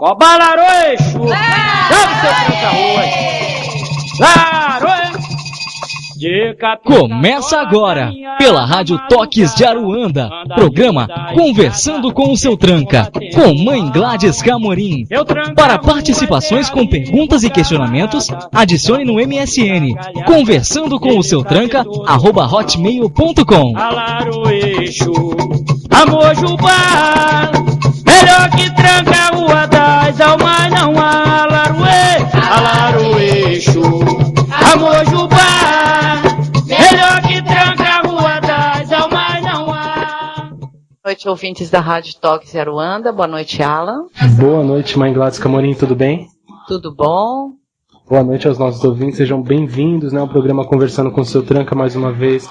Coba Laroeixo! Vamos, seu tranca-rua! Laroeixo! Começa agora, pela Rádio Toques de Aruanda, programa Conversando com o Seu Tranca, com Mãe Gladys Camorim. Para participações com perguntas e questionamentos, adicione no MSN, conversando com o seu tranca, @hotmail.com. Alaroeixo, amor Jubá, melhor que tranca a rua das almas, não há Alaroeixo, amor Jubá. Melhor que tranca a rua das almas, não há. Boa noite, ouvintes da Rádio Toques de Aruanda. Boa noite, Alan. Boa noite, Mãe Gladys Camorim, tudo bem? Tudo bom? Boa noite aos nossos ouvintes, sejam bem-vindos, né, ao programa Conversando com o Seu Tranca, mais uma vez,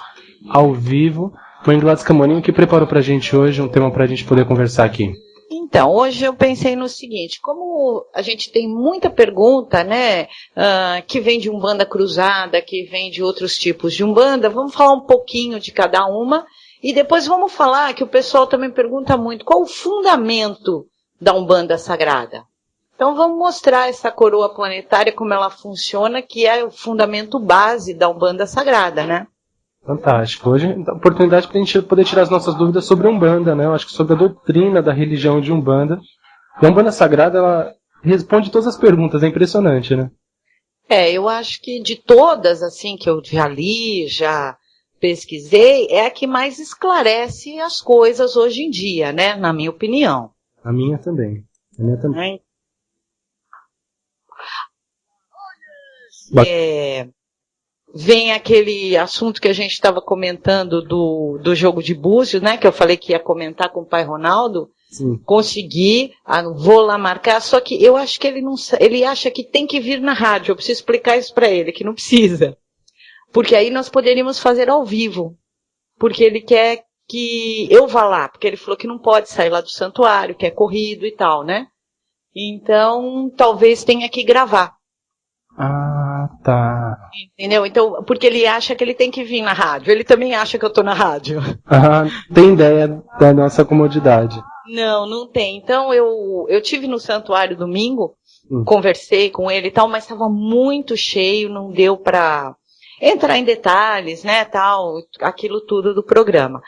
ao vivo. Mãe Gladys Camorim, o que preparou pra gente hoje, um tema pra gente poder conversar aqui? Então, hoje eu pensei no seguinte, como a gente tem muita pergunta, né, que vem de Umbanda Cruzada, que vem de outros tipos de Umbanda, vamos falar um pouquinho de cada uma, e depois vamos falar que o pessoal também pergunta muito, qual o fundamento da Umbanda Sagrada? Então vamos mostrar essa coroa planetária, como ela funciona, que é o fundamento base da Umbanda Sagrada, né? Fantástico. Hoje é a oportunidade para a gente poder tirar as nossas dúvidas sobre a Umbanda, né? Eu acho que sobre a doutrina da religião de Umbanda. E a Umbanda Sagrada, ela responde todas as perguntas, é impressionante, né? Eu acho que de todas, assim, que eu já li, já pesquisei, é a que mais esclarece as coisas hoje em dia, né? Na minha opinião. A minha também. A minha também. Vem aquele assunto que a gente estava comentando do jogo de búzios, né? Que eu falei que ia comentar com o pai Ronaldo. Sim. Consegui, vou lá marcar, só que eu acho que ele acha que tem que vir na rádio. Eu preciso explicar isso para ele, que não precisa. Porque aí nós poderíamos fazer ao vivo. Porque ele quer que eu vá lá, porque ele falou que não pode sair lá do santuário, que é corrido e tal, né? Então, talvez tenha que gravar. Ah, tá. Entendeu? Então, porque ele acha que ele tem que vir na rádio. Ele também acha que eu tô na rádio. Ah, tem ideia da nossa comodidade. Não tem. Então, eu tive no santuário domingo, conversei com ele e tal, mas estava muito cheio, não deu para entrar em detalhes, né, tal, aquilo tudo do programa.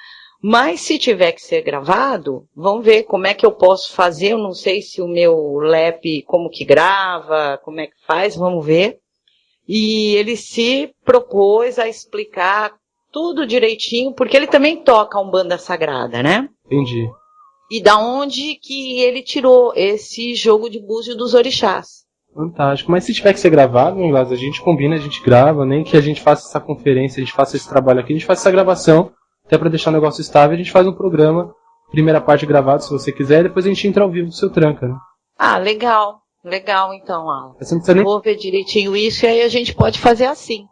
Mas se tiver que ser gravado, vamos ver como é que eu posso fazer. Eu não sei se o meu LEP, como que grava, como é que faz, vamos ver. E ele se propôs a explicar tudo direitinho, porque ele também toca a Umbanda Sagrada, né? Entendi. E da onde que ele tirou esse jogo de búzio dos orixás. Fantástico. Mas se tiver que ser gravado, Mãe Gladys, a gente combina, a gente grava, nem que a gente faça essa conferência, a gente faça esse trabalho aqui, a gente faz essa gravação. Até para deixar o negócio estável, a gente faz um programa, primeira parte gravado, se você quiser, e depois a gente entra ao vivo do Seu Tranca, né? Ah, legal. Legal, então, Alan. Você não precisa nem... Vou ver direitinho isso e aí a gente pode fazer assim.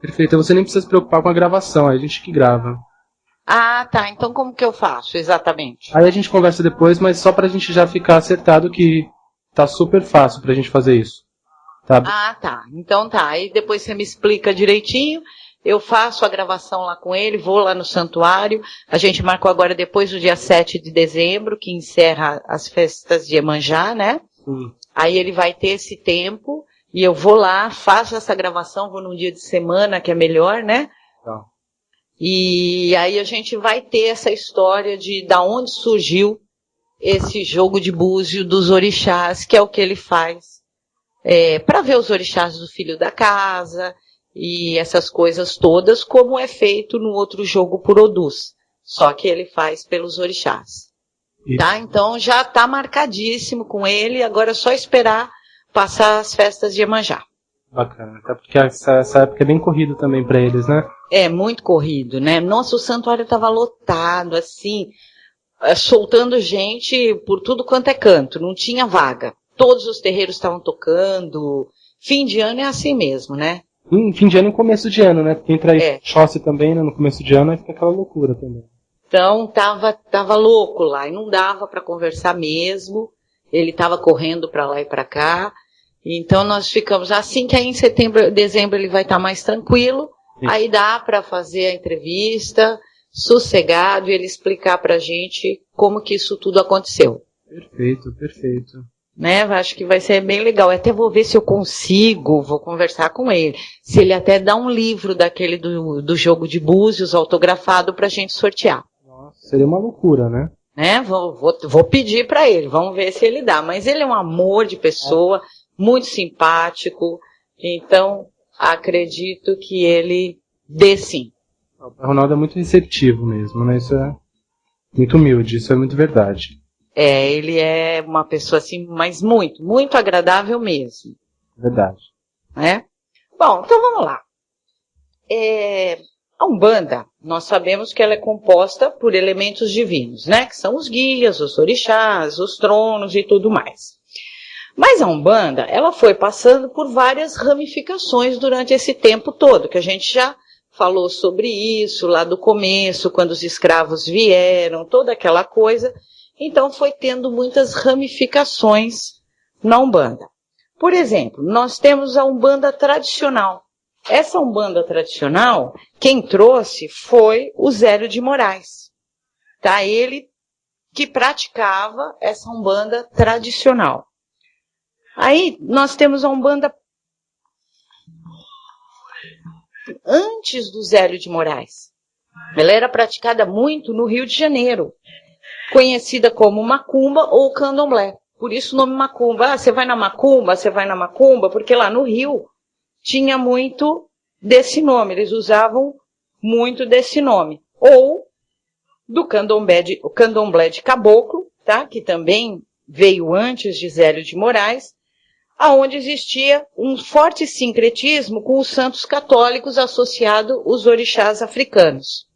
Perfeito, você nem precisa se preocupar com a gravação, aí a gente que grava. Ah, tá. Então como que eu faço, exatamente? Aí a gente conversa depois, mas só pra gente já ficar acertado que tá super fácil pra gente fazer isso. Tá? Ah, tá. Então tá. Aí depois você me explica direitinho. Eu faço a gravação lá com ele, vou lá no santuário. A gente marcou agora depois do dia 7 de dezembro, que encerra as festas de Iemanjá, né? Sim. Aí ele vai ter esse tempo e eu vou lá, faço essa gravação, vou num dia de semana, que é melhor, né? Tá. E aí a gente vai ter essa história de da onde surgiu esse jogo de búzio dos orixás, que é o que ele faz. Para ver os orixás do filho da casa e essas coisas todas, como é feito no outro jogo por Odus. Só que ele faz pelos orixás. Isso. Tá? Então já está marcadíssimo com ele, agora é só esperar passar as festas de Iemanjá. Bacana, até porque essa época é bem corrido também para eles, né? É muito corrido, né? Nossa, o santuário estava lotado, assim, soltando gente por tudo quanto é canto, não tinha vaga. Todos os terreiros estavam tocando. Fim de ano é assim mesmo, né? Fim de ano e começo de ano, né? Porque entra aí Xóssi também, né? No começo de ano, aí fica aquela loucura também. Então, tava louco lá, e não dava para conversar mesmo. Ele tava correndo para lá e para cá. Então, nós ficamos assim, que aí em setembro, dezembro ele vai estar mais tranquilo. Sim. Aí dá para fazer a entrevista, sossegado, e ele explicar pra gente como que isso tudo aconteceu. Perfeito, perfeito. né? Acho que vai ser bem legal. Até vou ver se eu consigo, vou conversar com ele. Se ele até dá um livro daquele do jogo de búzios autografado pra gente sortear. Nossa, seria uma loucura, né? Né? Vou pedir pra ele, vamos ver se ele dá. Mas ele é um amor de pessoa, muito simpático, então acredito que ele dê sim. O Pai Ronaldo é muito receptivo mesmo, né? Isso é muito humilde, isso é muito verdade. Ele é uma pessoa assim, mas muito, muito agradável mesmo. Verdade. Né? Bom, então vamos lá. A Umbanda, nós sabemos que ela é composta por elementos divinos, né? Que são os guias, os orixás, os tronos e tudo mais. Mas a Umbanda, ela foi passando por várias ramificações durante esse tempo todo, que a gente já falou sobre isso lá do começo, quando os escravos vieram, toda aquela coisa. Então foi tendo muitas ramificações na Umbanda. Por exemplo, nós temos a Umbanda tradicional. Essa Umbanda tradicional, quem trouxe foi o Zélio de Moraes. Tá? Ele que praticava essa Umbanda tradicional. Aí nós temos a Umbanda antes do Zélio de Moraes. Ela era praticada muito no Rio de Janeiro, conhecida como macumba ou candomblé. Por isso o nome macumba. Você vai na macumba, porque lá no Rio tinha muito desse nome, eles usavam muito desse nome. Ou do o candomblé de caboclo, tá? Que também veio antes de Zélio de Moraes, aonde existia um forte sincretismo com os santos católicos associado aos orixás africanos.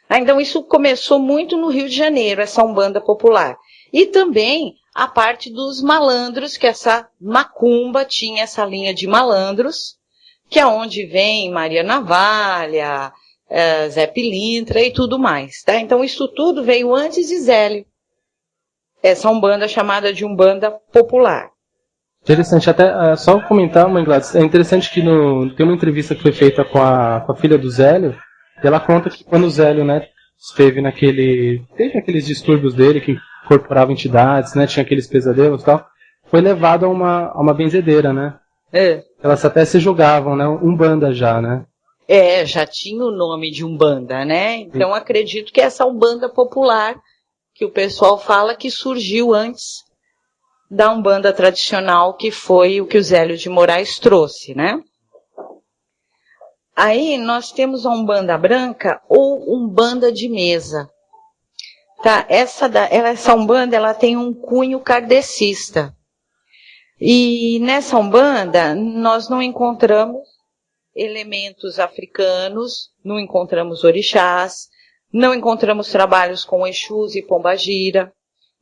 Então isso começou muito no Rio de Janeiro, essa Umbanda popular. E também a parte dos malandros, que essa macumba tinha essa linha de malandros, que é onde vem Maria Navalha, Zé Pilintra e tudo mais. Tá? Então isso tudo veio antes de Zélio. Essa Umbanda chamada de Umbanda popular. Interessante, até só comentar, Mãe Gladys, é interessante que tem uma entrevista que foi feita com a filha do Zélio, e ela conta que quando o Zélio, né, teve aqueles distúrbios dele, que incorporava entidades, né, tinha aqueles pesadelos e tal, foi levado a uma benzedeira, né? Elas até se julgavam, né, Umbanda já, né? Já tinha o nome de Umbanda, né? Então acredito que essa Umbanda popular, que o pessoal fala que surgiu antes da Umbanda tradicional, que foi o que o Zélio de Moraes trouxe, né? Aí nós temos a Umbanda branca ou Umbanda de mesa. Tá? Essa Umbanda, ela tem um cunho kardecista. E nessa Umbanda nós não encontramos elementos africanos, não encontramos orixás, não encontramos trabalhos com Exus e Pombagira,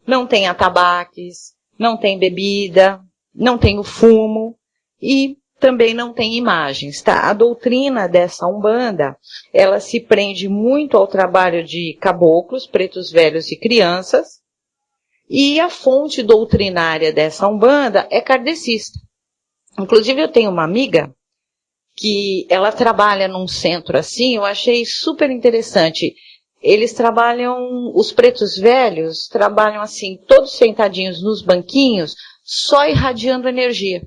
não tem atabaques, não tem bebida, não tem o fumo e também não tem imagens, tá? A doutrina dessa Umbanda, ela se prende muito ao trabalho de caboclos, pretos velhos e crianças, e a fonte doutrinária dessa Umbanda é kardecista. Inclusive eu tenho uma amiga que ela trabalha num centro assim, eu achei super interessante. Eles trabalham, os pretos velhos trabalham assim, todos sentadinhos nos banquinhos, só irradiando energia.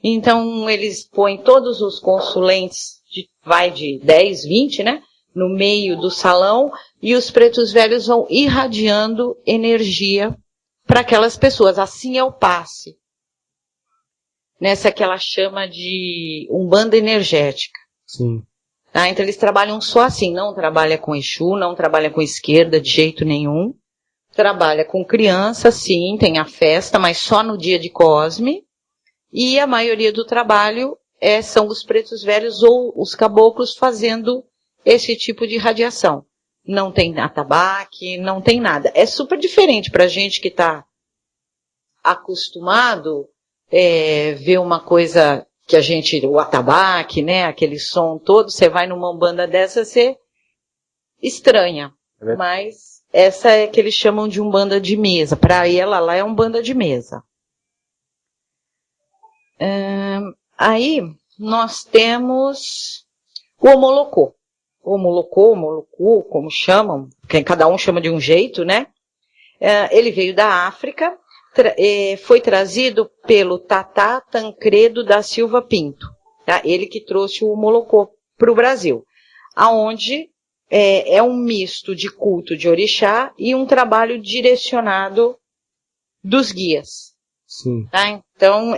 Então eles põem todos os consulentes, de 10, 20, né, no meio do salão, e os pretos velhos vão irradiando energia para aquelas pessoas. Assim é o passe. Nessa que ela chama de Umbanda energética. Sim. Tá? Então eles trabalham só assim, não trabalha com Exu, não trabalha com esquerda de jeito nenhum. Trabalha com criança, sim, tem a festa, mas só no dia de Cosme. E a maioria do trabalho são os pretos velhos ou os caboclos fazendo esse tipo de radiação. Não tem atabaque, não tem nada. É super diferente pra gente que está acostumado ver uma coisa que o atabaque, né, aquele som todo, você vai numa Umbanda dessa, você estranha. Mas essa é que eles chamam de Umbanda de mesa. Para ela lá é Umbanda de mesa. Aí nós temos o Omolocô. Omolocu, como chamam, que cada um chama de um jeito, né? Ele veio da África, foi trazido pelo Tatá Tancredo da Silva Pinto. Tá? Ele que trouxe o Molocô para o Brasil, aonde é um misto de culto de orixá e um trabalho direcionado dos guias. Sim. Tá? Então,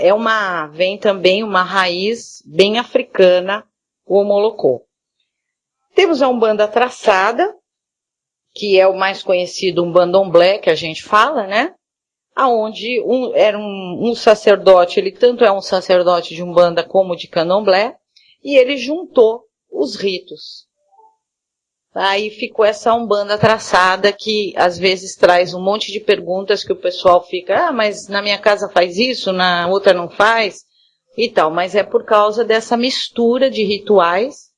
vem também uma raiz bem africana, o Molocô. Temos a Umbanda Traçada, que é o mais conhecido Umbandomblé, que a gente fala, né? Aonde era um sacerdote, ele tanto é um sacerdote de Umbanda como de Candomblé, e ele juntou os ritos. Aí ficou essa Umbanda Traçada, que às vezes traz um monte de perguntas que o pessoal fica, mas na minha casa faz isso, na outra não faz, e tal. Mas é por causa dessa mistura de rituais,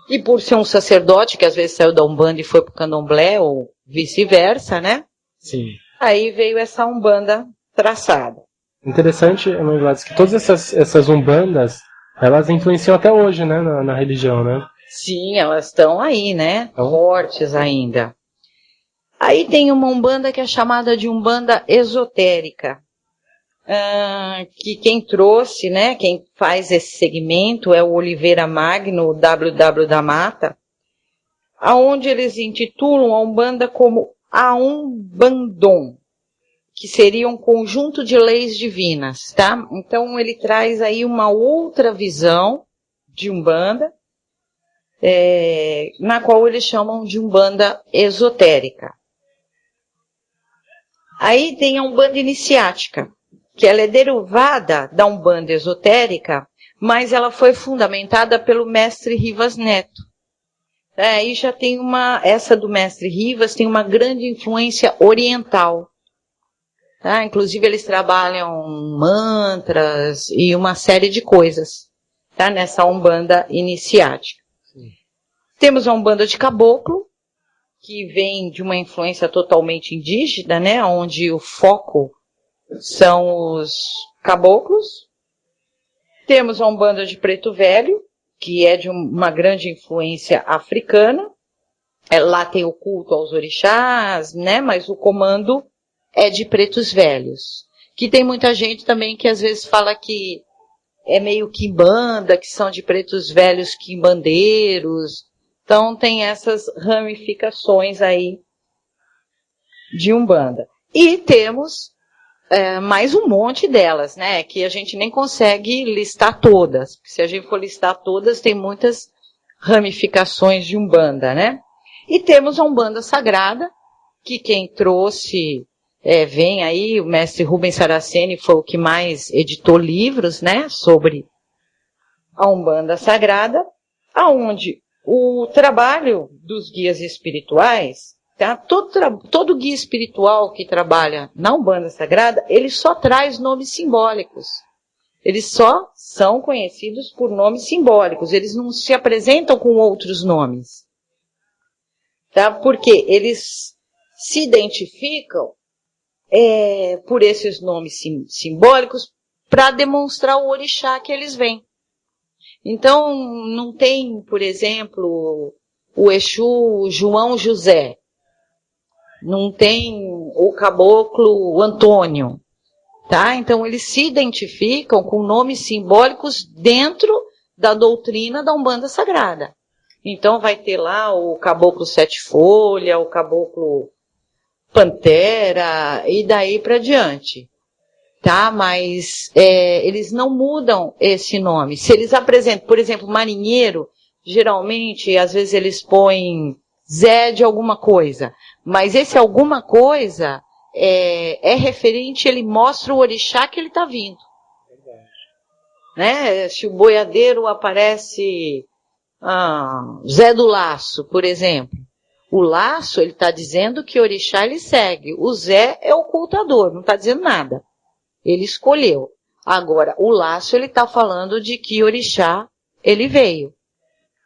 e por ser um sacerdote, que às vezes saiu da Umbanda e foi pro Candomblé, ou vice-versa, né? Sim. Aí veio essa Umbanda Traçada. Interessante, Mãe Gladys, que todas essas umbandas, elas influenciam até hoje, né, na religião, né? Sim, elas estão aí, né? Então, fortes ainda. Aí tem uma Umbanda que é chamada de Umbanda Esotérica. Que quem trouxe, né, quem faz esse segmento é o Oliveira Magno, o WW da Mata, aonde eles intitulam a Umbanda como a Umbandom, que seria um conjunto de leis divinas, tá? Então ele traz aí uma outra visão de Umbanda, na qual eles chamam de Umbanda Esotérica. Aí tem a Umbanda Iniciática, que ela é derivada da Umbanda Esotérica, mas ela foi fundamentada pelo mestre Rivas Neto. Aí já tem essa do mestre Rivas tem uma grande influência oriental. Tá? Inclusive eles trabalham mantras e uma série de coisas, tá? Nessa Umbanda Iniciática. Sim. Temos a Umbanda de Caboclo, que vem de uma influência totalmente indígena, né? Onde o foco são os caboclos. Temos a Umbanda de Preto Velho, que é de uma grande influência africana. Lá tem o culto aos orixás, né? Mas o comando é de pretos velhos. Que tem muita gente também que às vezes fala que é meio quimbanda, que são de pretos velhos quimbandeiros. Então tem essas ramificações aí de Umbanda. E temos mais um monte delas, né? Que a gente nem consegue listar todas. Porque se a gente for listar todas, tem muitas ramificações de Umbanda, né? E temos a Umbanda Sagrada, que quem trouxe, vem aí, o mestre Rubens Saraceni foi o que mais editou livros, né? Sobre a Umbanda Sagrada, aonde o trabalho dos guias espirituais, tá? Todo guia espiritual que trabalha na Umbanda Sagrada, ele só traz nomes simbólicos. Eles só são conhecidos por nomes simbólicos. Eles não se apresentam com outros nomes. Tá? Porque eles se identificam por esses nomes simbólicos para demonstrar o orixá que eles vêm. Então, não tem, por exemplo, o Exu João José. Não tem o caboclo Antônio, tá? Então eles se identificam com nomes simbólicos dentro da doutrina da Umbanda Sagrada. Então vai ter lá o caboclo Sete Folha, o caboclo Pantera e daí para diante, tá? Mas eles não mudam esse nome. Se eles apresentam, por exemplo, marinheiro, geralmente às vezes eles põem Zé de alguma coisa. Mas esse alguma coisa é referente, ele mostra o orixá que ele está vindo. Né? Se o boiadeiro aparece Zé do Laço, por exemplo. O laço, ele está dizendo que orixá ele segue. O Zé é o ocultador, não está dizendo nada. Ele escolheu. Agora, o laço, ele está falando de que orixá ele veio.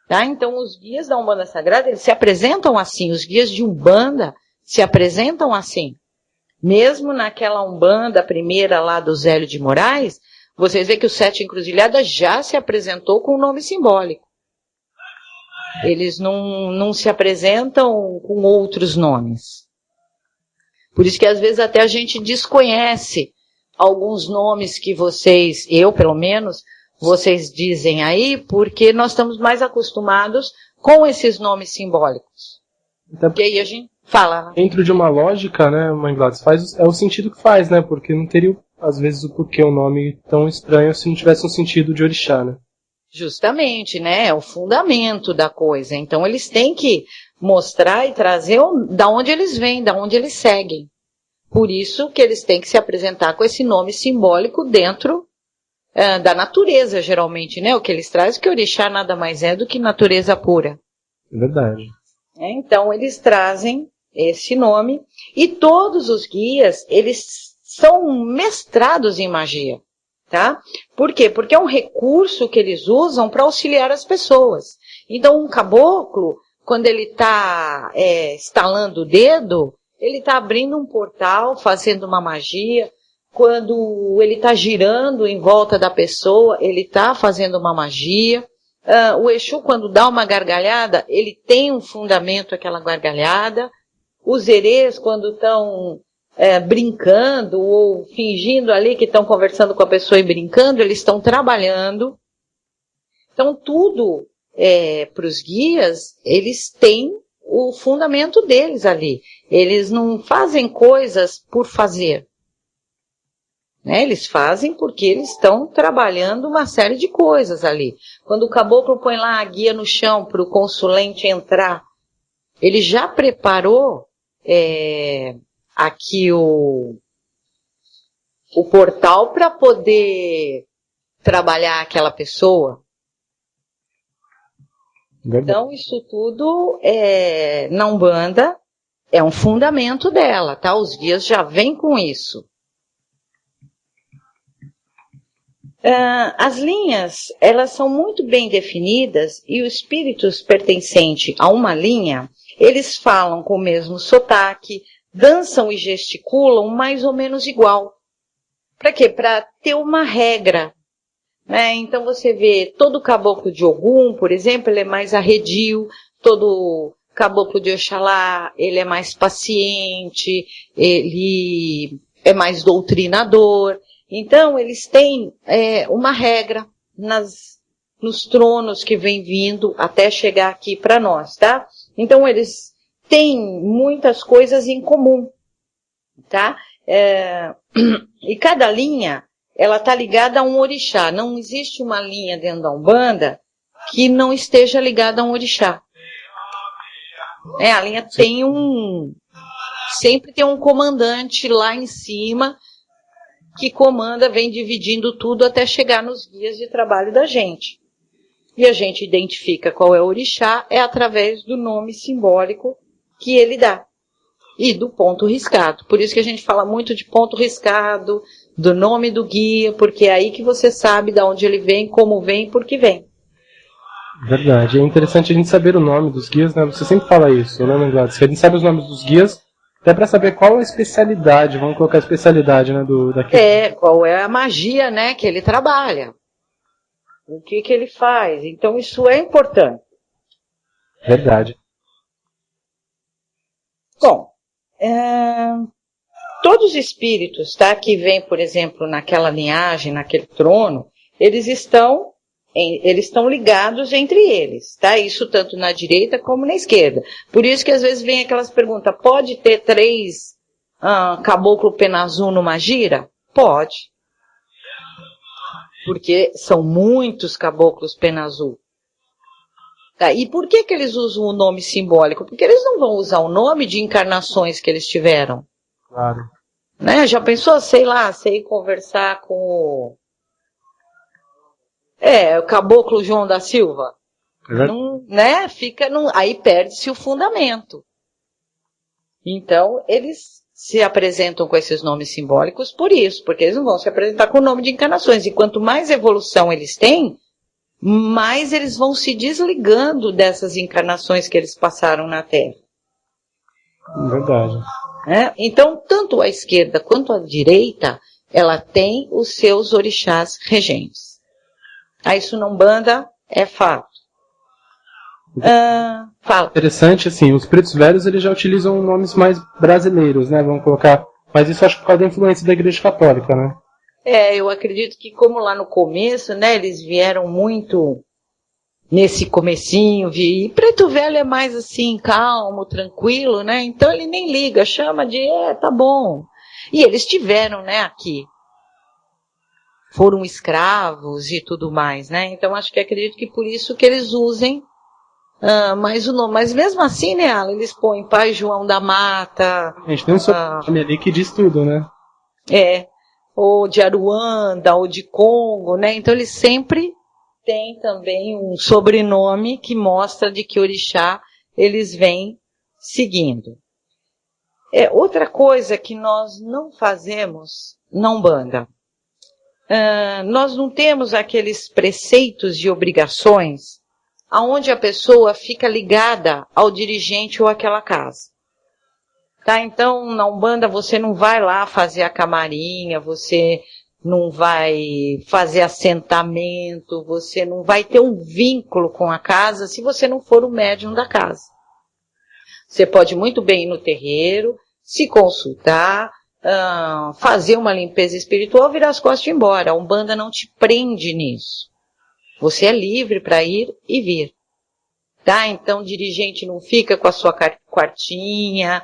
Tá? Então, os guias da Umbanda Sagrada, eles se apresentam assim. Os guias de Umbanda se apresentam assim. Mesmo naquela Umbanda primeira lá do Zélio de Moraes, vocês veem que o Sete Encruzilhadas já se apresentou com um nome simbólico. Eles não se apresentam com outros nomes. Por isso que às vezes até a gente desconhece alguns nomes que vocês, eu pelo menos, vocês dizem aí, porque nós estamos mais acostumados com esses nomes simbólicos. Então, e aí a gente fala. Dentro de uma lógica, né, Mãe Gladys, é o sentido que faz, né? Porque não teria, às vezes, o porquê um nome tão estranho se não tivesse um sentido de orixá, né? Justamente, né? É o fundamento da coisa. Então eles têm que mostrar e trazer da onde eles vêm, da onde eles seguem. Por isso que eles têm que se apresentar com esse nome simbólico dentro da natureza, geralmente, né? O que eles trazem, que orixá nada mais é do que natureza pura. É verdade. Então eles trazem esse nome e todos os guias, eles são mestrados em magia. Tá? Por quê? Porque é um recurso que eles usam para auxiliar as pessoas. Então, um caboclo, quando ele está estalando o dedo, ele está abrindo um portal, fazendo uma magia. Quando ele está girando em volta da pessoa, ele está fazendo uma magia. O Exu, quando dá uma gargalhada, ele tem um fundamento, aquela gargalhada. Os erês, quando estão brincando ou fingindo ali que estão conversando com a pessoa e brincando, eles estão trabalhando. Então, tudo para os guias, eles têm o fundamento deles ali. Eles não fazem coisas por fazer. Né? Eles fazem porque eles estão trabalhando uma série de coisas ali. Quando o caboclo põe lá a guia no chão para o consulente entrar, ele já preparou aqui o portal para poder trabalhar aquela pessoa. Então, isso tudo na Umbanda é um fundamento dela, tá? Os guias já vêm com isso. As linhas, elas são muito bem definidas e os espíritos pertencentes a uma linha, eles falam com o mesmo sotaque, dançam e gesticulam mais ou menos igual. Para quê? Para ter uma regra. Né? Então você vê todo caboclo de Ogum, por exemplo, ele é mais arredio, todo caboclo de Oxalá, ele é mais paciente, ele é mais doutrinador. Então eles têm uma regra nos tronos que vem vindo até chegar aqui para nós, tá? Então eles têm muitas coisas em comum, tá? E cada linha, ela está ligada a um orixá. Não existe uma linha dentro da Umbanda que não esteja ligada a um orixá. A linha tem sempre tem um comandante lá em cima que comanda, vem dividindo tudo até chegar nos guias de trabalho da gente. E a gente identifica qual é o orixá através do nome simbólico que ele dá. E do ponto riscado. Por isso que a gente fala muito de ponto riscado, do nome do guia, porque é aí que você sabe de onde ele vem, como vem e por que vem. Verdade. É interessante a gente saber o nome dos guias, né? Você sempre fala isso, né, Gladys? Que a gente sabe os nomes dos guias, até para saber qual é a especialidade, vamos colocar a especialidade, né, daquele. Qual é a magia, né, que ele trabalha. O que ele faz. Então isso é importante. Verdade. Bom, todos os espíritos, tá, que vêm, por exemplo, naquela linhagem, naquele trono, eles estão ligados entre eles, tá? Isso tanto na direita como na esquerda. Por isso que às vezes vem aquelas perguntas, pode ter 3 caboclo pena azul numa gira? Pode. Porque são muitos caboclos pena azul. Tá? E por que eles usam o nome simbólico? Porque eles não vão usar o nome de encarnações que eles tiveram. Claro. Né? Já pensou, sei conversar com o caboclo João da Silva? Não, né? Aí perde-se o fundamento. Então, eles se apresentam com esses nomes simbólicos por isso, porque eles não vão se apresentar com o nome de encarnações. E quanto mais evolução eles têm, mais eles vão se desligando dessas encarnações que eles passaram na Terra. Verdade. Então, tanto a esquerda quanto a direita, ela tem os seus orixás regentes. Isso na Umbanda é fato. Fala. Interessante, assim, os pretos velhos eles já utilizam nomes mais brasileiros, né? Vamos colocar. Mas isso acho que por causa da influência da Igreja Católica, né? Eu acredito que como lá no começo, né, eles vieram muito nesse comecinho, e preto velho é mais assim, calmo, tranquilo, né? Então ele nem liga, chama de, tá bom. E eles tiveram, né, aqui. Foram escravos e tudo mais, né? Então acredito que por isso que eles usem mais o nome. Mas mesmo assim, né, Alan, eles põem Pai João da Mata. A gente tem um sobrenome ali que diz tudo, né? Ou de Aruanda, ou de Congo, né? Então eles sempre têm também um sobrenome que mostra de que orixá eles vêm seguindo. Outra coisa que nós não fazemos na Umbanda. Nós não temos aqueles preceitos e obrigações aonde a pessoa fica ligada ao dirigente ou àquela casa. Tá? Então, na Umbanda você não vai lá fazer a camarinha, você não vai fazer assentamento, você não vai ter um vínculo com a casa se você não for o médium da casa. Você pode muito bem ir no terreiro, se consultar, fazer uma limpeza espiritual, virar as costas e ir embora. A Umbanda não te prende nisso. Você é livre para ir e vir. Tá? Então, o dirigente não fica com a sua quartinha,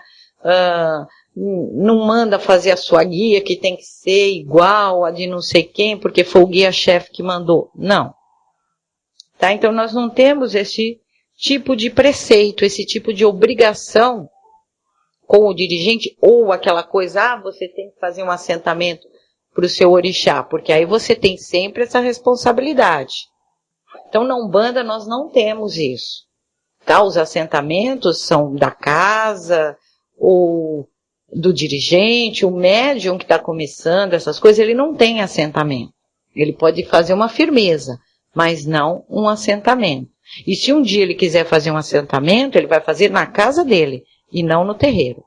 não manda fazer a sua guia, que tem que ser igual a de não sei quem, porque foi o guia-chefe que mandou. Não. Tá? Então, nós não temos esse tipo de preceito, esse tipo de obrigação com o dirigente, ou aquela coisa, você tem que fazer um assentamento para o seu orixá, porque aí você tem sempre essa responsabilidade. Então, na Umbanda, nós não temos isso. Tá? Os assentamentos são da casa, ou do dirigente, o médium que está começando, essas coisas, ele não tem assentamento. Ele pode fazer uma firmeza, mas não um assentamento. E se um dia ele quiser fazer um assentamento, ele vai fazer na casa dele, e não no terreiro.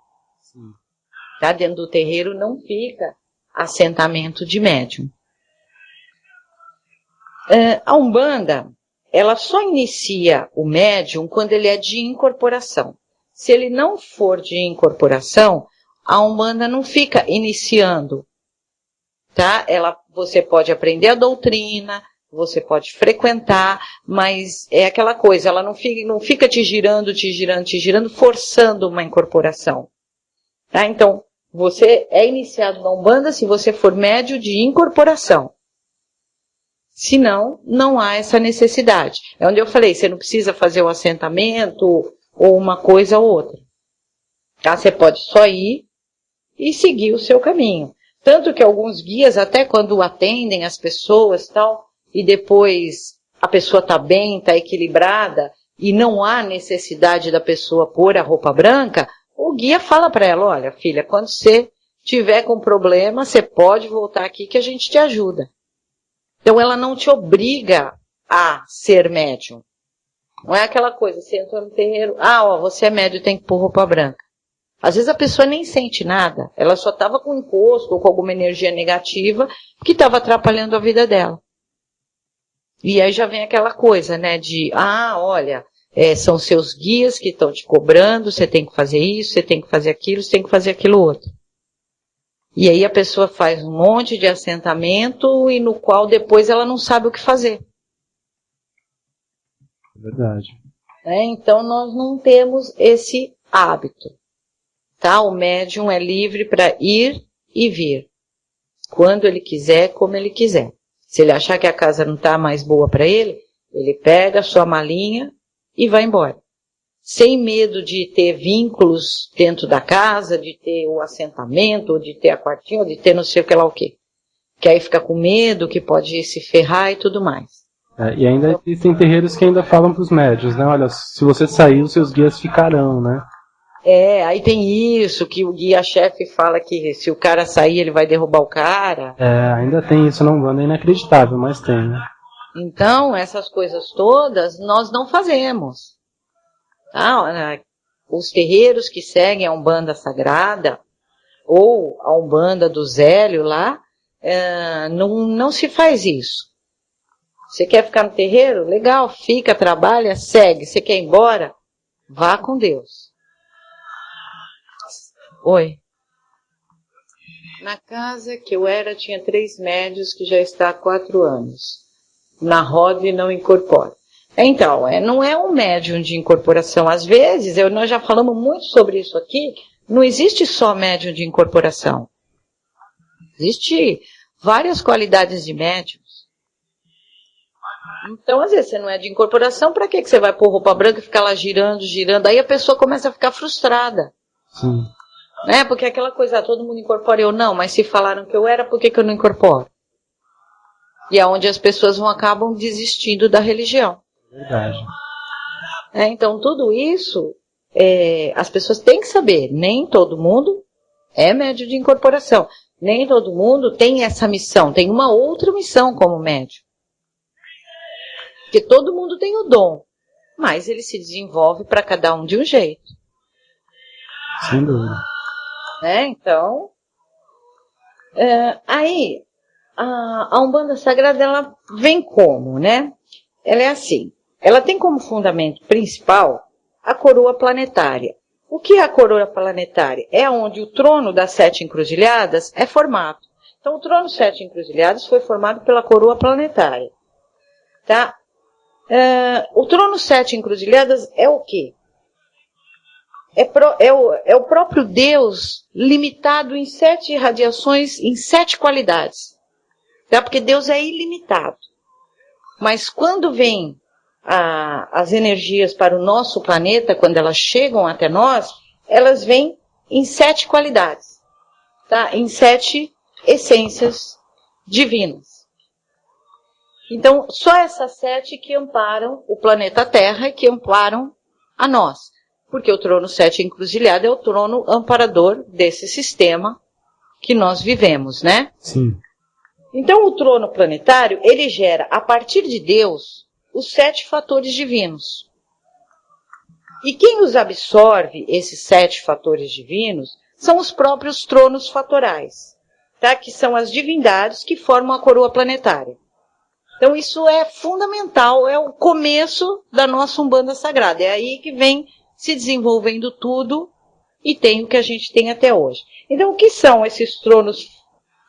Tá? Dentro do terreiro não fica assentamento de médium. A Umbanda, ela só inicia o médium quando ele é de incorporação. Se ele não for de incorporação, a Umbanda não fica iniciando. Tá? Você pode aprender a doutrina, você pode frequentar, mas é aquela coisa, ela não fica te girando, forçando uma incorporação. Tá? Então, você é iniciado na Umbanda se você for médio de incorporação. Senão, não há essa necessidade. É onde eu falei, você não precisa fazer o assentamento ou uma coisa ou outra. Tá? Você pode só ir e seguir o seu caminho. Tanto que alguns guias, até quando atendem as pessoas tal, e depois a pessoa está bem, está equilibrada, e não há necessidade da pessoa pôr a roupa branca, o guia fala para ela, olha, filha, quando você tiver com problema, você pode voltar aqui que a gente te ajuda. Então ela não te obriga a ser médium. Não é aquela coisa, você entrou no terreiro, você é médium, tem que pôr roupa branca. Às vezes a pessoa nem sente nada, ela só estava com encosto ou com alguma energia negativa que estava atrapalhando a vida dela. E aí já vem aquela coisa, né, de, olha, são seus guias que estão te cobrando, você tem que fazer isso, você tem que fazer aquilo, você tem que fazer aquilo outro. E aí a pessoa faz um monte de assentamento e no qual depois ela não sabe o que fazer. Verdade. Então nós não temos esse hábito. Tá? O médium é livre para ir e vir. Quando ele quiser, como ele quiser. Se ele achar que a casa não está mais boa para ele, ele pega a sua malinha e vai embora. Sem medo de ter vínculos dentro da casa, de ter o assentamento, ou de ter a quartinha, ou de ter não sei o que lá o quê. Que aí fica com medo, que pode se ferrar e tudo mais. E ainda existem terreiros que ainda falam para os médios, né? Olha, se você sair, os seus guias ficarão, né? Aí tem isso, que o guia-chefe fala que se o cara sair, ele vai derrubar o cara. Ainda tem isso na Umbanda, é inacreditável, mas tem, né? Então, essas coisas todas, nós não fazemos. Os terreiros que seguem a Umbanda Sagrada, ou a Umbanda do Zélio lá, não se faz isso. Você quer ficar no terreiro? Legal, fica, trabalha, segue. Você quer ir embora? Vá com Deus. Oi. Na casa que eu era, tinha 3 médios que já está há 4 anos. Na roda e não incorpora. Então, não é um médium de incorporação. Às vezes, nós já falamos muito sobre isso aqui, não existe só médium de incorporação. Existe várias qualidades de médiums. Então, às vezes, você não é de incorporação, para que você vai pôr roupa branca e ficar lá girando, girando? Aí a pessoa começa a ficar frustrada. Sim. Né? Porque aquela coisa, todo mundo incorpora, eu não, mas se falaram que eu era, por que eu não incorporo? E é onde as pessoas acabam desistindo da religião. Verdade. Então, tudo isso, as pessoas têm que saber, nem todo mundo é médium de incorporação. Nem todo mundo tem essa missão, tem uma outra missão como médium. Porque todo mundo tem o dom, mas ele se desenvolve para cada um de um jeito. Sem dúvida. Então, aí, a Umbanda Sagrada, ela vem como, né? Ela é assim, ela tem como fundamento principal a coroa planetária. O que é a coroa planetária? É onde o trono das 7 encruzilhadas é formado. Então, o trono 7 encruzilhadas foi formado pela coroa planetária. Tá? O trono 7 encruzilhadas é o quê? É o próprio Deus limitado em 7 radiações, em 7 qualidades. Tá? Porque Deus é ilimitado. Mas quando vem as energias para o nosso planeta, quando elas chegam até nós, elas vêm em 7 qualidades, tá? Em 7 essências divinas. Então, só essas 7 que amparam o planeta Terra e que amparam a nós. Porque o trono 7 encruzilhada é o trono amparador desse sistema que nós vivemos, né? Sim. Então, o trono planetário, ele gera, a partir de Deus, os 7 fatores divinos. E quem os absorve, esses 7 fatores divinos, são os próprios tronos fatorais, tá? Que são as divindades que formam a coroa planetária. Então, isso é fundamental, é o começo da nossa Umbanda Sagrada. É aí que vem se desenvolvendo tudo e tem o que a gente tem até hoje. Então, o que são esses tronos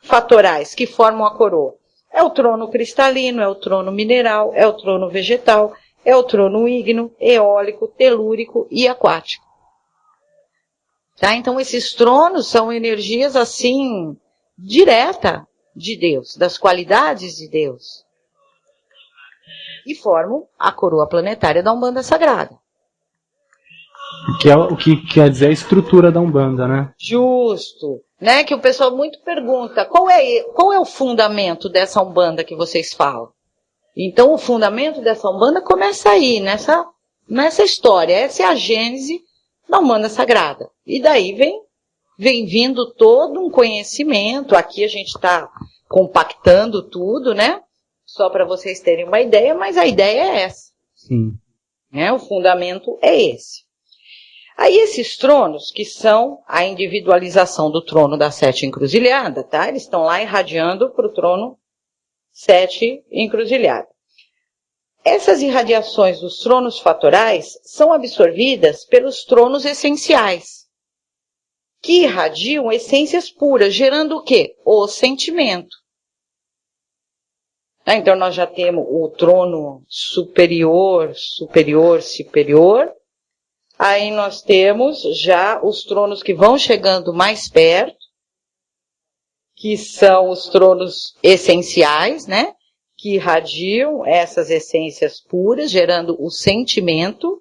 fatorais que formam a coroa? É o trono cristalino, é o trono mineral, é o trono vegetal, é o trono ígneo, eólico, telúrico e aquático. Tá? Então, esses tronos são energias, assim, direta de Deus, das qualidades de Deus. E formam a coroa planetária da Umbanda Sagrada. Que é o que quer dizer a estrutura da Umbanda, né? Justo. Né? Que o pessoal muito pergunta, qual é o fundamento dessa Umbanda que vocês falam? Então, o fundamento dessa Umbanda começa aí, nessa história. Essa é a gênese da Umbanda Sagrada. E daí vem vindo todo um conhecimento. Aqui a gente está compactando tudo, né? Só para vocês terem uma ideia, mas a ideia é essa. Sim. O fundamento é esse. Aí esses tronos, que são a individualização do trono da 7 encruzilhada, tá? Eles estão lá irradiando para o trono 7 encruzilhada. Essas irradiações dos tronos fatorais são absorvidas pelos tronos essenciais, que irradiam essências puras, gerando o quê? O sentimento. Então nós já temos o trono superior. Aí nós temos já os tronos que vão chegando mais perto, que são os tronos essenciais, né? Que irradiam essas essências puras, gerando o sentimento.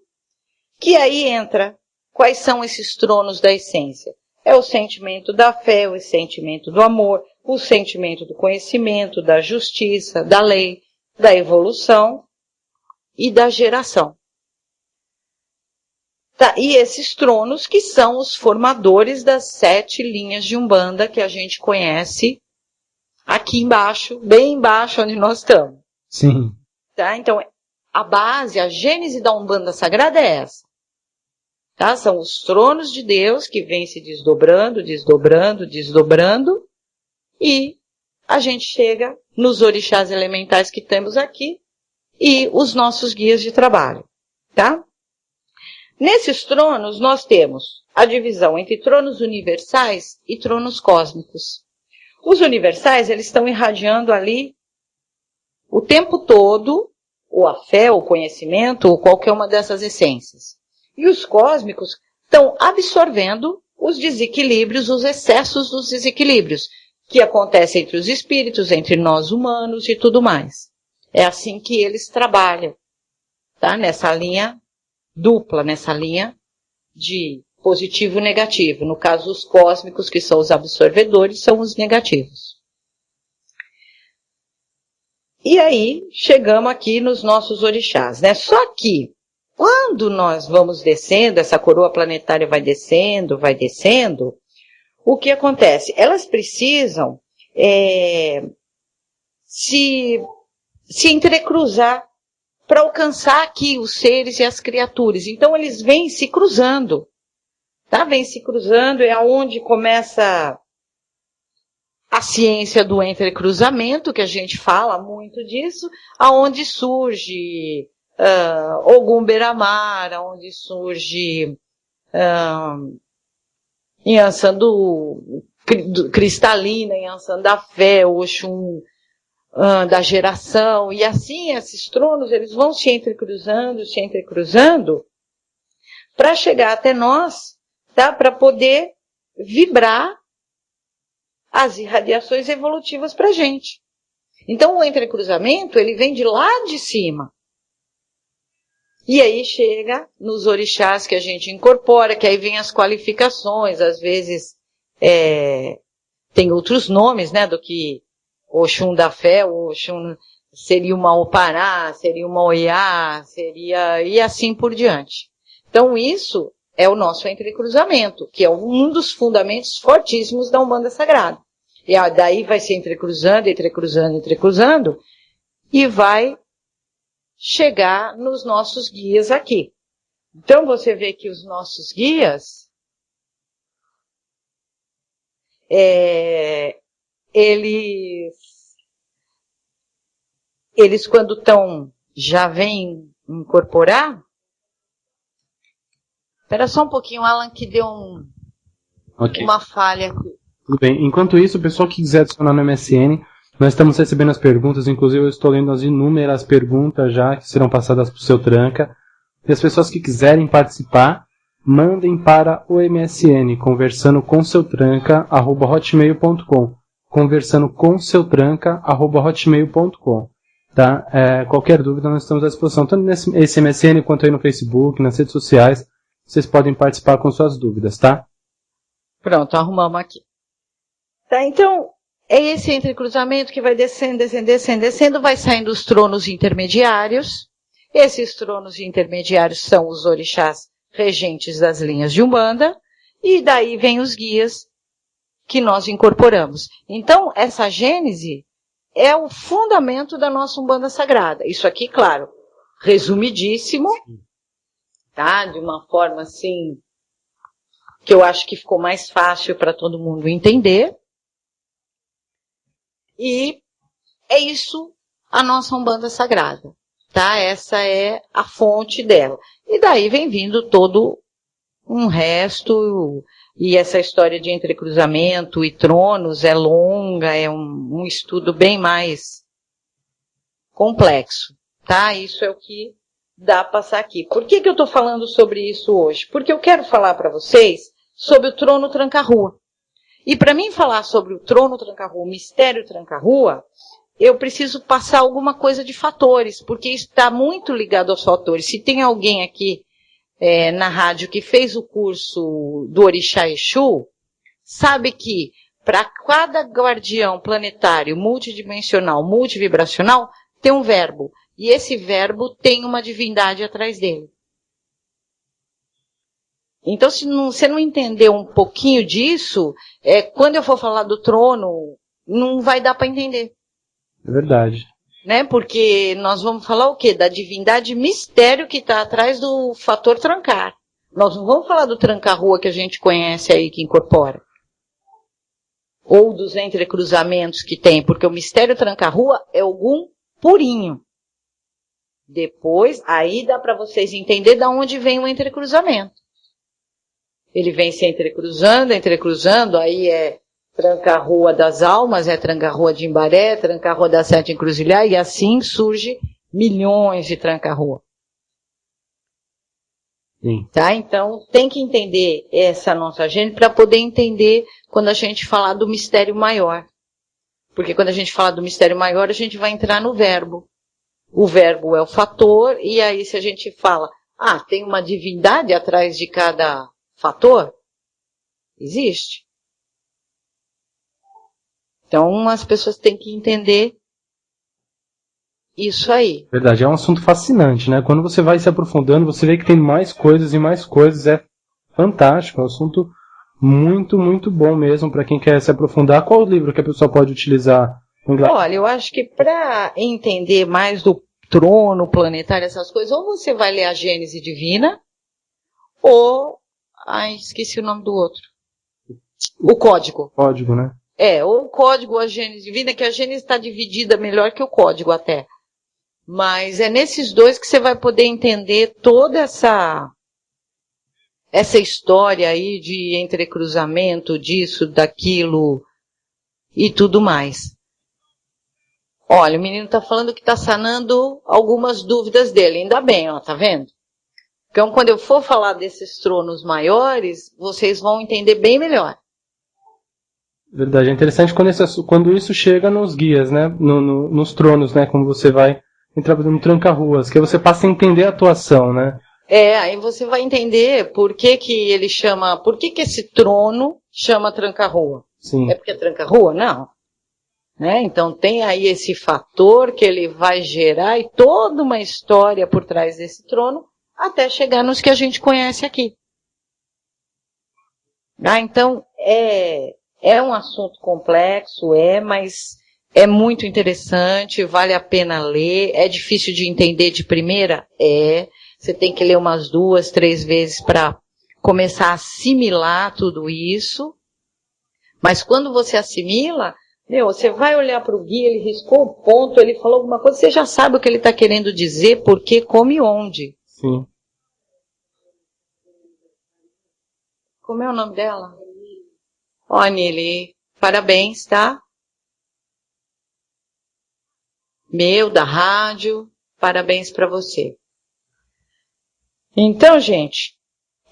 Que aí entra, quais são esses tronos da essência? É o sentimento da fé, o sentimento do amor, o sentimento do conhecimento, da justiça, da lei, da evolução e da geração. Tá, e esses tronos que são os formadores das 7 linhas de Umbanda que a gente conhece aqui embaixo, bem embaixo onde nós estamos. Sim. Tá? Então, a base, a gênese da Umbanda Sagrada é essa. Tá? São os tronos de Deus que vêm se desdobrando, e a gente chega nos orixás elementais que temos aqui, e os nossos guias de trabalho, tá? Nesses tronos, nós temos a divisão entre tronos universais e tronos cósmicos. Os universais, eles estão irradiando ali o tempo todo, ou a fé, o conhecimento, ou qualquer uma dessas essências. E os cósmicos estão absorvendo os desequilíbrios, os excessos dos desequilíbrios, que acontecem entre os espíritos, entre nós humanos e tudo mais. É assim que eles trabalham, tá? Nessa linha dupla, nessa linha de positivo e negativo. No caso, os cósmicos, que são os absorvedores, são os negativos. E aí, chegamos aqui nos nossos orixás, né? Só que, quando nós vamos descendo, essa coroa planetária vai descendo, o que acontece? Elas precisam se entrecruzar para alcançar aqui os seres e as criaturas. Então, eles vêm se cruzando, tá? Vêm se cruzando, é onde começa a ciência do entrecruzamento, que a gente fala muito disso, aonde surge Ogum Beramar, aonde surge Yansan Cristalina, Yansan da Fé, Oxum da geração, e assim esses tronos eles vão se entrecruzando, para chegar até nós, tá? Para poder vibrar as irradiações evolutivas para a gente. Então o entrecruzamento ele vem de lá de cima. E aí chega nos orixás que a gente incorpora, que aí vem as qualificações, às vezes tem outros nomes, né, do que Oxum da Fé, Oxum seria uma Opará, seria uma Oiá, e assim por diante. Então isso é o nosso entrecruzamento, que é um dos fundamentos fortíssimos da Umbanda Sagrada. E daí vai se entrecruzando, e vai chegar nos nossos guias aqui. Então você vê que os nossos guias, eles quando já vêm incorporar. Espera só um pouquinho, Alan, que deu uma falha aqui. Tudo bem. Enquanto isso, o pessoal que quiser adicionar no MSN, nós estamos recebendo as perguntas, inclusive eu estou lendo as inúmeras perguntas já que serão passadas para o seu Tranca. E as pessoas que quiserem participar, mandem para o MSN, conversandocomseutranca@hotmail.com. conversandocomseutranca@hotmail.com. Tá? Qualquer dúvida, nós estamos à disposição, tanto nesse MSN quanto aí no Facebook, nas redes sociais. Vocês podem participar com suas dúvidas, tá? Pronto, arrumamos aqui. Tá, então, é esse entrecruzamento que vai descendo, vai saindo os tronos intermediários. Esses tronos intermediários são os orixás regentes das linhas de Umbanda, e daí vem os guias que nós incorporamos. Então, essa gênese é o fundamento da nossa Umbanda Sagrada. Isso aqui, claro, resumidíssimo, tá? De uma forma assim, que eu acho que ficou mais fácil para todo mundo entender. E é isso a nossa Umbanda Sagrada, tá? Essa é a fonte dela. E daí vem vindo todo um resto, e essa história de entrecruzamento e tronos é longa, é um estudo bem mais complexo, tá? Isso é o que dá a passar aqui. Por que eu estou falando sobre isso hoje? Porque eu quero falar para vocês sobre o trono Tranca-Rua. E para mim falar sobre o trono Tranca-Rua, o mistério Tranca-Rua, eu preciso passar alguma coisa de fatores, porque isso está muito ligado aos fatores. Se tem alguém aqui na rádio que fez o curso do Orixá Exu, sabe que para cada guardião planetário multidimensional, multivibracional, tem um verbo. E esse verbo tem uma divindade atrás dele. Então, se você não entender um pouquinho disso, quando eu for falar do trono, não vai dar para entender. É verdade. Né? Porque nós vamos falar o quê? Da divindade mistério que está atrás do fator trancar. Nós não vamos falar do tranca-rua que a gente conhece aí, que incorpora. Ou dos entrecruzamentos que tem, porque o mistério tranca-rua é algum purinho. Depois, aí dá para vocês entenderem de onde vem o entrecruzamento. Ele vem se entrecruzando, aí é tranca-rua das almas, é tranca-rua de Imbaré, tranca-rua da Sete Encruzilhada, e assim surge milhões de tranca-rua. Sim. Tá? Então, tem que entender essa nossa gênese para poder entender quando a gente falar do mistério maior. Porque quando a gente fala do mistério maior, a gente vai entrar no verbo. O verbo é o fator, e aí se a gente fala, tem uma divindade atrás de cada fator? Existe. Então, as pessoas têm que entender isso aí. Verdade, é um assunto fascinante, né? Quando você vai se aprofundando, você vê que tem mais coisas e mais coisas. É fantástico, é um assunto muito, muito bom mesmo para quem quer se aprofundar. Qual o livro que a pessoa pode utilizar? Olha, eu acho que para entender mais do trono planetário, essas coisas, ou você vai ler a Gênese Divina, ou... esqueci o nome do outro. O Código. Código, né? Ou o Código ou a Gênese Divina, que a Gênese está dividida melhor que o Código até. Mas é nesses dois que você vai poder entender toda essa história aí de entrecruzamento, disso, daquilo e tudo mais. Olha, o menino está falando que está sanando algumas dúvidas dele. Ainda bem, ó, tá vendo? Então, quando eu for falar desses tronos maiores, vocês vão entender bem melhor. Verdade, é interessante quando isso chega nos guias, né? Nos tronos, né? Como você vai entrar no tranca-ruas, que aí você passa a entender a atuação, né? Aí você vai entender por que ele chama, por que esse trono chama tranca-rua. Sim. É porque é tranca-rua? Não. Né? Então tem aí esse fator que ele vai gerar e toda uma história por trás desse trono, até chegar nos que a gente conhece aqui. Então, é um assunto complexo, mas é muito interessante, vale a pena ler. É difícil de entender de primeira? Você tem que ler umas 2, 3 vezes para começar a assimilar tudo isso. Mas quando você assimila, você vai olhar para o guia, ele riscou um ponto, ele falou alguma coisa, você já sabe o que ele está querendo dizer, por que, como e onde. Sim. Como é o nome dela? Nili, parabéns, tá? Da rádio, parabéns para você. Então, gente,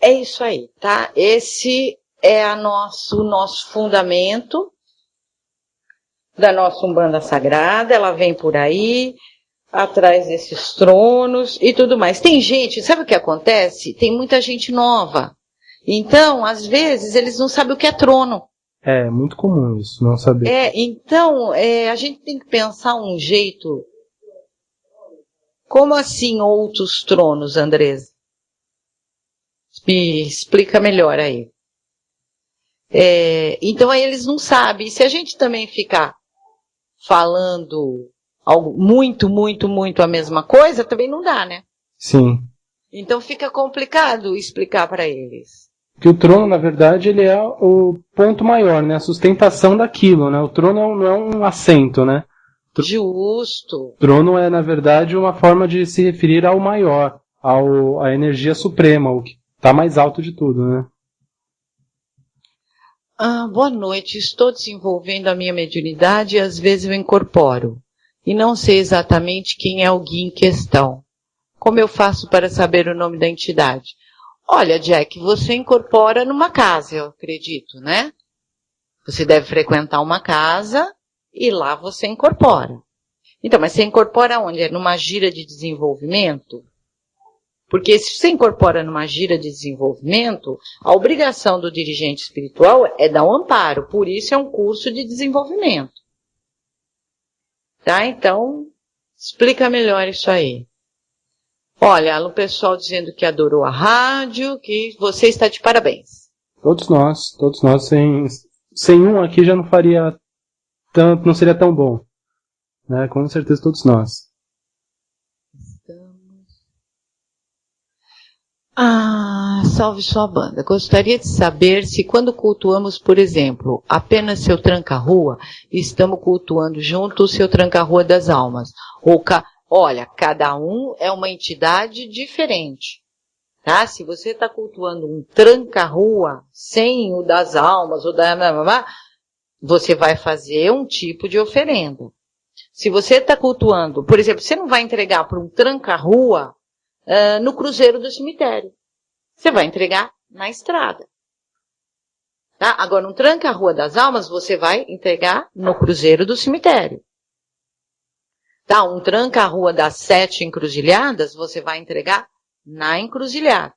é isso aí, tá? Esse é o nosso fundamento da nossa Umbanda Sagrada. Ela vem por aí, atrás desses tronos e tudo mais. Tem gente, sabe o que acontece? Tem muita gente nova. Então, às vezes, eles não sabem o que é trono. É muito comum isso, não saber. Então, a gente tem que pensar um jeito. Como assim outros tronos, Andresa? Me explica melhor aí. Então, aí eles não sabem. E se a gente também ficar falando algo muito, muito, muito a mesma coisa, também não dá, né? Sim. Então fica complicado explicar para eles. Que o trono, na verdade, ele é o ponto maior, né? A sustentação daquilo, né? O trono não é um assento, né? Justo. O trono é, na verdade, uma forma de se referir ao maior, à energia suprema, o que está mais alto de tudo, né? Boa noite. Estou desenvolvendo a minha mediunidade e às vezes eu incorporo. E não sei exatamente quem é o guia em questão. Como eu faço para saber o nome da entidade? Olha, Jack, você incorpora numa casa, eu acredito, né? Você deve frequentar uma casa e lá você incorpora. Então, mas você incorpora onde? É numa gira de desenvolvimento? Porque se você incorpora numa gira de desenvolvimento, a obrigação do dirigente espiritual é dar um amparo. Por isso é um curso de desenvolvimento. Tá? Então, explica melhor isso aí. Olha, o pessoal dizendo que adorou a rádio, que você está de parabéns. Todos nós, sem um aqui já não faria tanto, não seria tão bom. Né? Com certeza todos nós. Salve sua banda. Gostaria de saber se quando cultuamos, por exemplo, apenas seu tranca-rua, estamos cultuando junto o seu tranca-rua das almas. olha, cada um é uma entidade diferente. Tá? Se você está cultuando um tranca-rua sem o das almas, ou da... você vai fazer um tipo de oferenda. Se você está cultuando, por exemplo, você não vai entregar para um tranca-rua no cruzeiro do cemitério. Você vai entregar na estrada. Tá? Agora, um tranca-rua das almas, você vai entregar no cruzeiro do cemitério. Tá? Um tranca-rua das 7 encruzilhadas, você vai entregar na encruzilhada.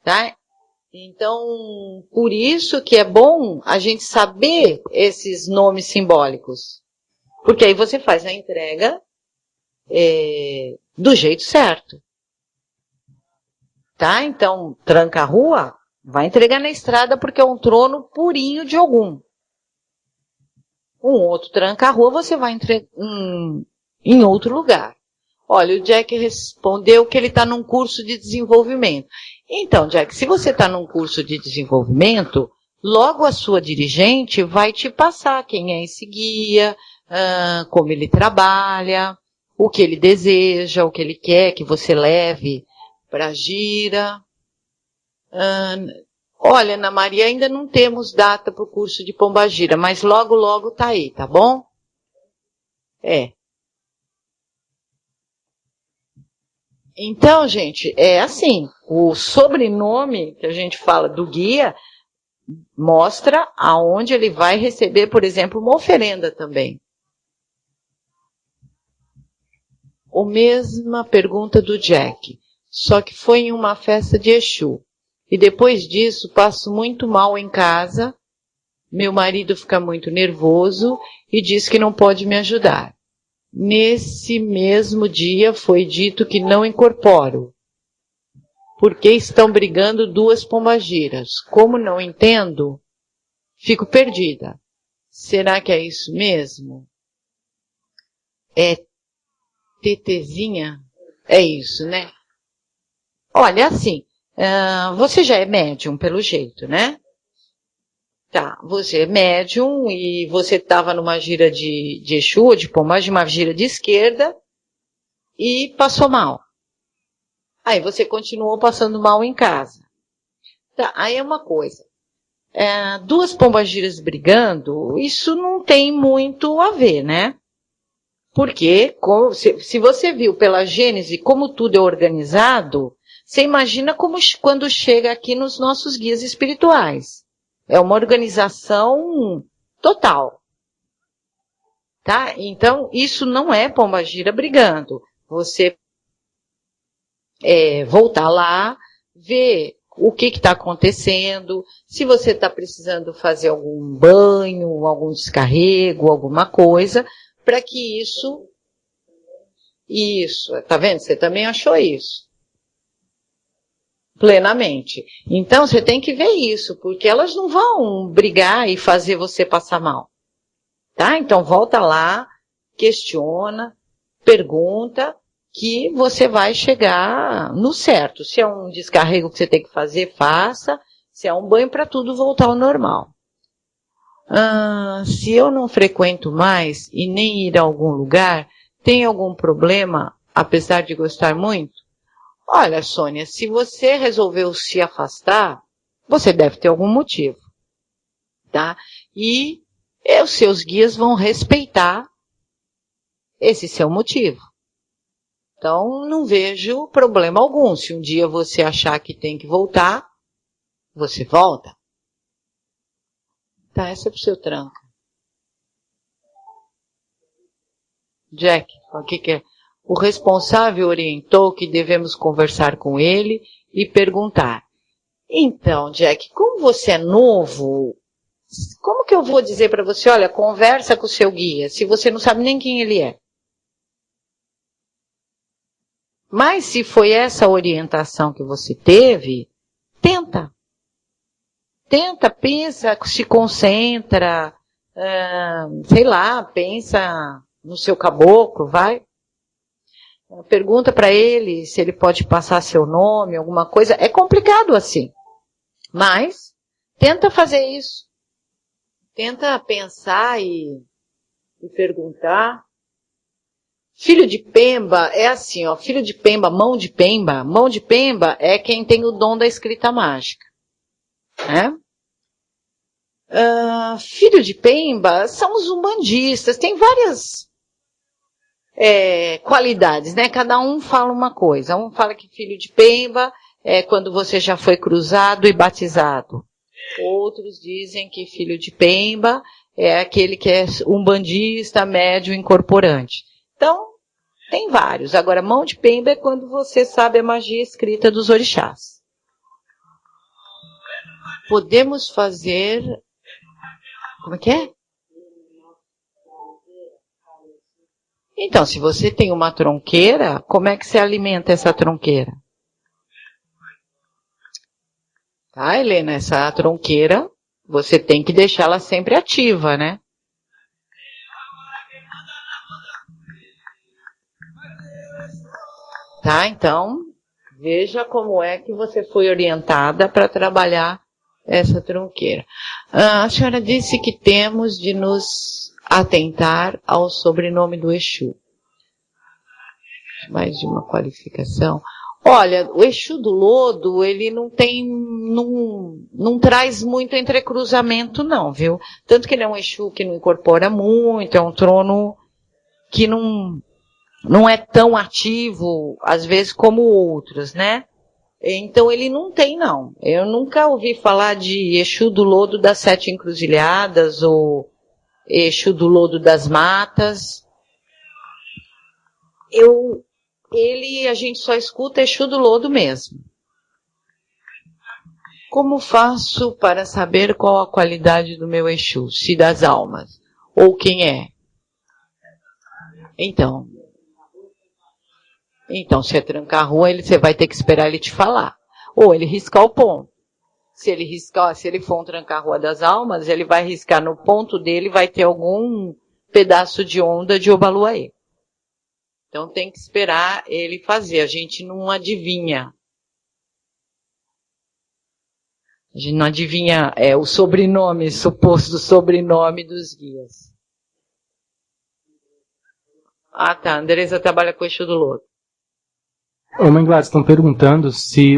Tá? Então, por isso que é bom a gente saber esses nomes simbólicos. Porque aí você faz a entrega do jeito certo. Tá? Então, tranca-rua, vai entregar na estrada porque é um trono purinho de Ogum. Um outro tranca-rua você vai entregar em outro lugar. Olha, o Jack respondeu que ele está num curso de desenvolvimento. Então, Jack, se você está num curso de desenvolvimento, logo a sua dirigente vai te passar quem é esse guia, como ele trabalha, o que ele deseja, o que ele quer que você leve para a gira. Olha, Ana Maria, ainda não temos data para o curso de Pombagira, mas logo, logo tá aí, tá bom? Então, gente, é assim, o sobrenome que a gente fala do guia mostra aonde ele vai receber, por exemplo, uma oferenda também. A mesma pergunta do Jack, só que foi em uma festa de Exu. E depois disso, passo muito mal em casa, meu marido fica muito nervoso e diz que não pode me ajudar. Nesse mesmo dia foi dito que não incorporo, porque estão brigando 2 pombagiras. Como não entendo, fico perdida. Será que é isso mesmo? Tetezinha? É isso, né? Olha, assim, você já é médium pelo jeito, né? Tá, você é médium e você estava numa gira de Exu, de Pombagira, uma gira de esquerda e passou mal. Aí você continuou passando mal em casa. Tá, aí é uma coisa. 2 pombagiras brigando, isso não tem muito a ver, né? Porque se você viu pela Gênese como tudo é organizado, você imagina como quando chega aqui nos nossos guias espirituais. É uma organização total. Tá? Então, isso não é pombagira brigando. Você voltar lá, ver o que está acontecendo, se você está precisando fazer algum banho, algum descarrego, alguma coisa, para que isso, tá vendo? Você também achou isso. Plenamente. Então, você tem que ver isso, porque elas não vão brigar e fazer você passar mal. Tá? Então, volta lá, questiona, pergunta, que você vai chegar no certo. Se é um descarrego que você tem que fazer, faça. Se é um banho, para tudo voltar ao normal. Se eu não frequento mais e nem ir a algum lugar, tem algum problema, apesar de gostar muito? Olha, Sônia, se você resolveu se afastar, você deve ter algum motivo, tá? E os seus guias vão respeitar esse seu motivo. Então, não vejo problema algum. Se um dia você achar que tem que voltar, você volta. Tá, essa é pro seu tranca. Jack, o que é? O responsável orientou que devemos conversar com ele e perguntar. Então, Jack, como você é novo, como que eu vou dizer para você, olha, conversa com o seu guia, se você não sabe nem quem ele é? Mas se foi essa orientação que você teve, tenta. Tenta, pensa, se concentra, sei lá, pensa no seu caboclo, vai. Pergunta para ele se ele pode passar seu nome, alguma coisa. É complicado assim. Mas, tenta fazer isso. Tenta pensar e perguntar. Filho de Pemba é assim, ó, filho de Pemba, mão de Pemba é quem tem o dom da escrita mágica, né? Filho de Pemba são os umbandistas, tem várias qualidades, né? Cada um fala uma coisa. Um fala que filho de Pemba é quando você já foi cruzado e batizado. Outros dizem que filho de Pemba é aquele que é umbandista, médio, incorporante. Então, tem vários. Agora, mão de Pemba é quando você sabe a magia escrita dos orixás. Podemos fazer... Como é que é? Então, se você tem uma tronqueira, como é que você alimenta essa tronqueira? Tá, Helena? Essa tronqueira, você tem que deixá-la sempre ativa, né? Tá, então, veja como é que você foi orientada para trabalhar essa tronqueira. A senhora disse que temos de nos atentar ao sobrenome do Exu. Mais de uma qualificação. Olha, o Exu do Lodo, ele não traz muito entrecruzamento não, viu? Tanto que ele é um Exu que não incorpora muito, é um trono que não é tão ativo, às vezes, como outros, né? Então ele não tem, não. Eu nunca ouvi falar de Exu do Lodo das Sete Encruzilhadas ou Exu do Lodo das Matas. A gente só escuta Exu do Lodo mesmo. Como faço para saber qual a qualidade do meu Exu? Se das almas? Ou quem é? Então, se é trancar a rua, você vai ter que esperar ele te falar. Ou ele riscar o ponto. Se ele for um trancar a rua das almas, ele vai riscar no ponto dele, vai ter algum pedaço de onda de Obaluaê. Então tem que esperar ele fazer. A gente não adivinha. A gente não adivinha o sobrenome, suposto sobrenome dos guias. Ah, tá. A Andresa trabalha com o Exu do Lodo. Ô, Mãe Gladys, estão perguntando se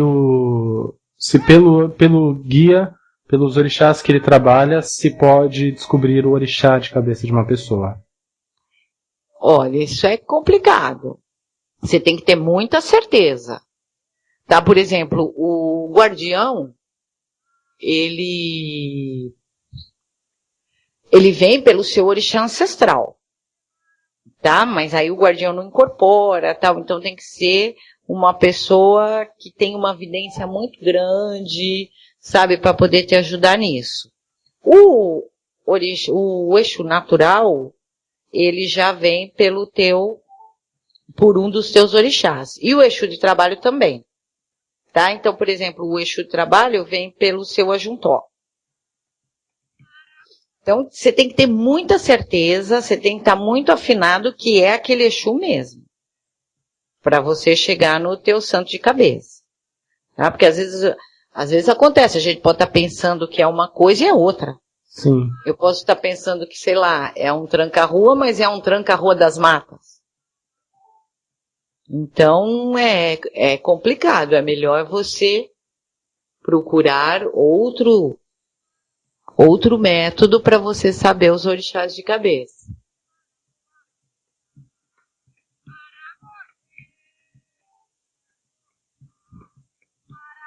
pelo guia, pelos orixás que ele trabalha, se pode descobrir o orixá de cabeça de uma pessoa. Olha, isso é complicado. Você tem que ter muita certeza. Tá? Por exemplo, o guardião, ele vem pelo seu orixá ancestral. Tá? Mas aí o guardião não incorpora, tal. Então tem que ser uma pessoa que tem uma vidência muito grande, sabe, para poder te ajudar nisso. O Exu natural, ele já vem por um dos teus orixás. E o Exu de trabalho também. Tá? Então, por exemplo, o Exu de trabalho vem pelo seu ajuntó. Então, você tem que ter muita certeza, você tem que estar muito afinado que é aquele Exu mesmo. Para você chegar no teu santo de cabeça. Tá? Porque às vezes acontece, a gente pode estar pensando que é uma coisa e é outra. Sim. Eu posso estar pensando que, sei lá, é um tranca-rua, mas é um tranca-rua das matas. Então, é complicado. É melhor você procurar outro método para você saber os orixás de cabeça.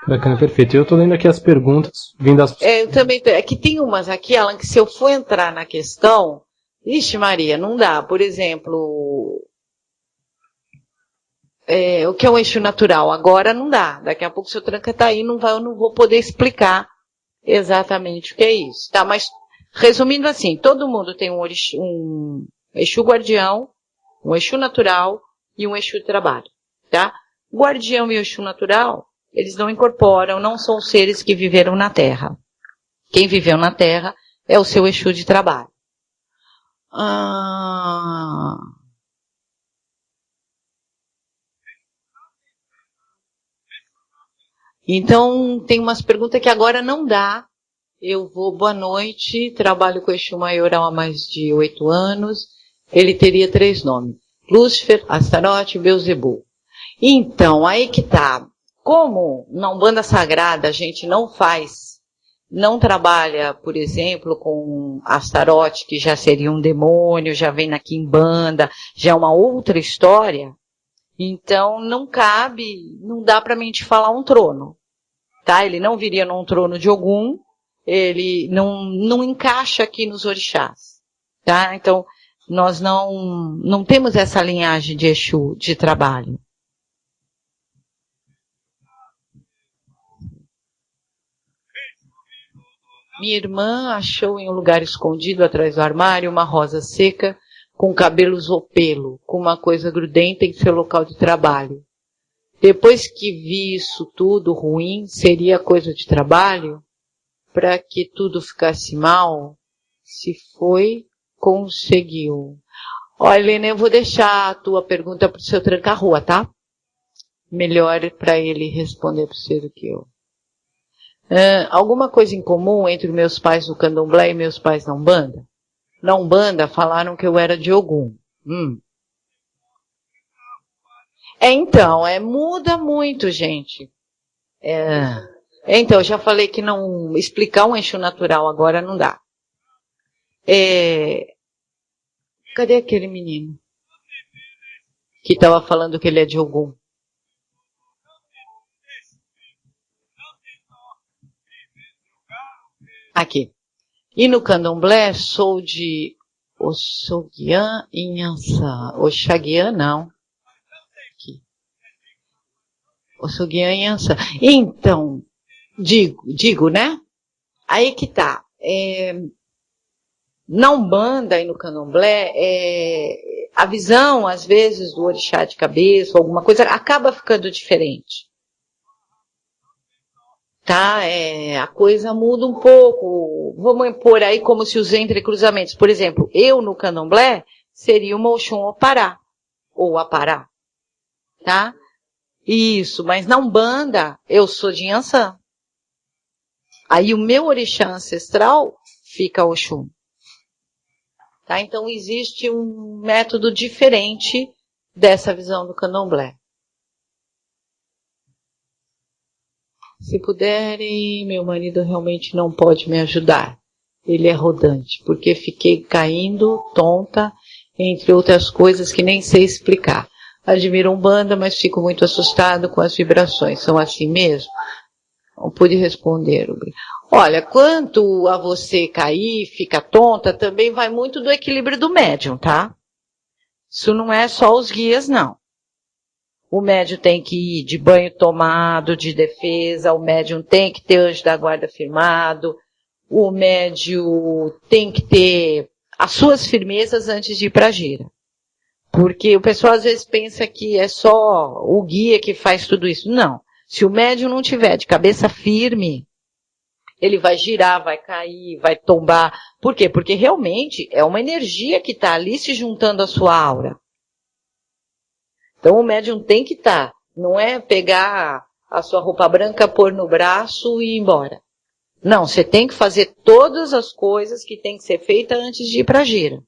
Bacana, perfeito. Eu estou lendo aqui as perguntas, vindo as... Eu também, é que tem umas aqui, Alan, que se eu for entrar na questão, ixi Maria, não dá. Por exemplo, o que é um Exu natural? Agora não dá. Daqui a pouco o seu tranca tá aí, eu não vou poder explicar exatamente o que é isso. Tá, mas resumindo assim, todo mundo tem um Exu guardião, um Exu natural e um Exu de trabalho. Tá? O guardião e o Exu natural, eles não incorporam, não são seres que viveram na Terra. Quem viveu na Terra é o seu Exu de trabalho. Então, tem umas perguntas que agora não dá. Boa noite, trabalho com o Exu Maioral há mais de 8 anos. Ele teria 3 nomes. Lúcifer, Astarote e Beelzebul. Então, aí que tá. Como na Umbanda Sagrada a gente não trabalha, por exemplo, com Astarote, que já seria um demônio, já vem na Quimbanda, já é uma outra história, então não dá pra mim te falar um trono, tá? Ele não viria num trono de Ogum, ele não encaixa aqui nos orixás, tá? Então, nós não temos essa linhagem de Exu de trabalho. Minha irmã achou em um lugar escondido atrás do armário uma rosa seca com cabelos ou pelo, com uma coisa grudenta em seu local de trabalho. Depois que vi isso tudo ruim, seria coisa de trabalho? Para que tudo ficasse mal? Se foi, conseguiu. Olha, Helena, eu vou deixar a tua pergunta para o seu tranca-rua, tá? Melhor para ele responder para você do que eu. Alguma coisa em comum entre meus pais no Candomblé e meus pais na Umbanda? Na Umbanda falaram que eu era de Ogum. Então, muda muito, gente. Então, eu já falei que não explicar um Exu natural agora não dá. Cadê aquele menino que estava falando que ele é de Ogum? Aqui. E no Candomblé, sou de Oxoguian e Nhansã. Oxaguian, não. Aqui. Oxoguian e Nhansã. Então, digo, né? Aí que tá. Na Umbanda e no Candomblé, a visão, às vezes, do orixá de cabeça, ou alguma coisa, acaba ficando diferente. Tá? A coisa muda um pouco. Vamos pôr aí como se os entrecruzamentos. Por exemplo, eu no Candomblé seria uma Oxum Opará. Ou Apará. Tá? Isso, mas na Umbanda eu sou de Nhansã. Aí o meu orixá ancestral fica Oxum. Tá? Então existe um método diferente dessa visão do Candomblé. Se puderem, meu marido realmente não pode me ajudar. Ele é rodante, porque fiquei caindo, tonta, entre outras coisas que nem sei explicar. Admiro Umbanda, mas fico muito assustado com as vibrações. São assim mesmo? Não pude responder. Olha, quanto a você cair, fica tonta, também vai muito do equilíbrio do médium, tá? Isso não é só os guias, não. O médium tem que ir de banho tomado, de defesa, o médium tem que ter anjo da guarda firmado, o médium tem que ter as suas firmezas antes de ir para a gira. Porque o pessoal às vezes pensa que é só o guia que faz tudo isso. Não. Se o médium não tiver de cabeça firme, ele vai girar, vai cair, vai tombar. Por quê? Porque realmente é uma energia que está ali se juntando à sua aura. Então o médium tem que estar. Não é pegar a sua roupa branca, pôr no braço e ir embora. Não, você tem que fazer todas as coisas que tem que ser feitas antes de ir para a gira.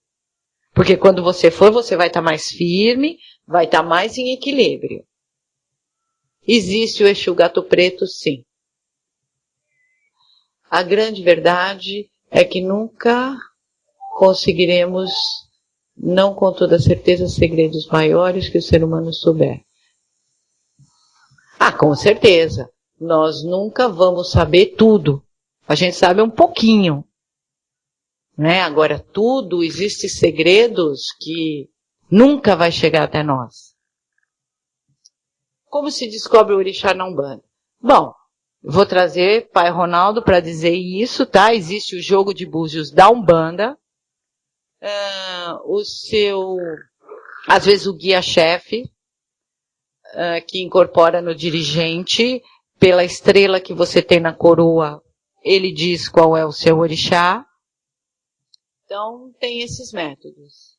Porque quando você for, você vai estar mais firme, vai estar mais em equilíbrio. Existe o Exu Gato Preto, sim. A grande verdade é que nunca conseguiremos, não com toda certeza, segredos maiores que o ser humano souber. Com certeza. Nós nunca vamos saber tudo. A gente sabe um pouquinho. Né? Agora, tudo, existem segredos que nunca vai chegar até nós. Como se descobre o orixá na Umbanda? Bom, vou trazer Pai Ronaldo para dizer isso, tá? Existe o jogo de búzios da Umbanda. Às vezes o guia-chefe, que incorpora no dirigente, pela estrela que você tem na coroa, ele diz qual é o seu orixá. Então, tem esses métodos.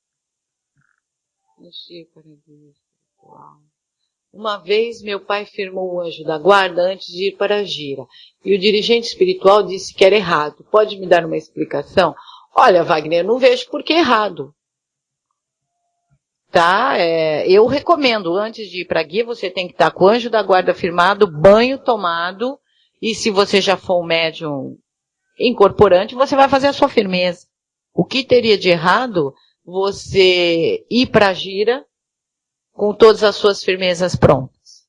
Uma vez, meu pai firmou o anjo da guarda antes de ir para a gira. E o dirigente espiritual disse que era errado. Pode me dar uma explicação? Olha, Wagner, eu não vejo por que errado. tá? Eu recomendo, antes de ir para guia, você tem que estar com o anjo da guarda firmado, banho tomado, e se você já for um médium incorporante, você vai fazer a sua firmeza. O que teria de errado você ir para a gira com todas as suas firmezas prontas?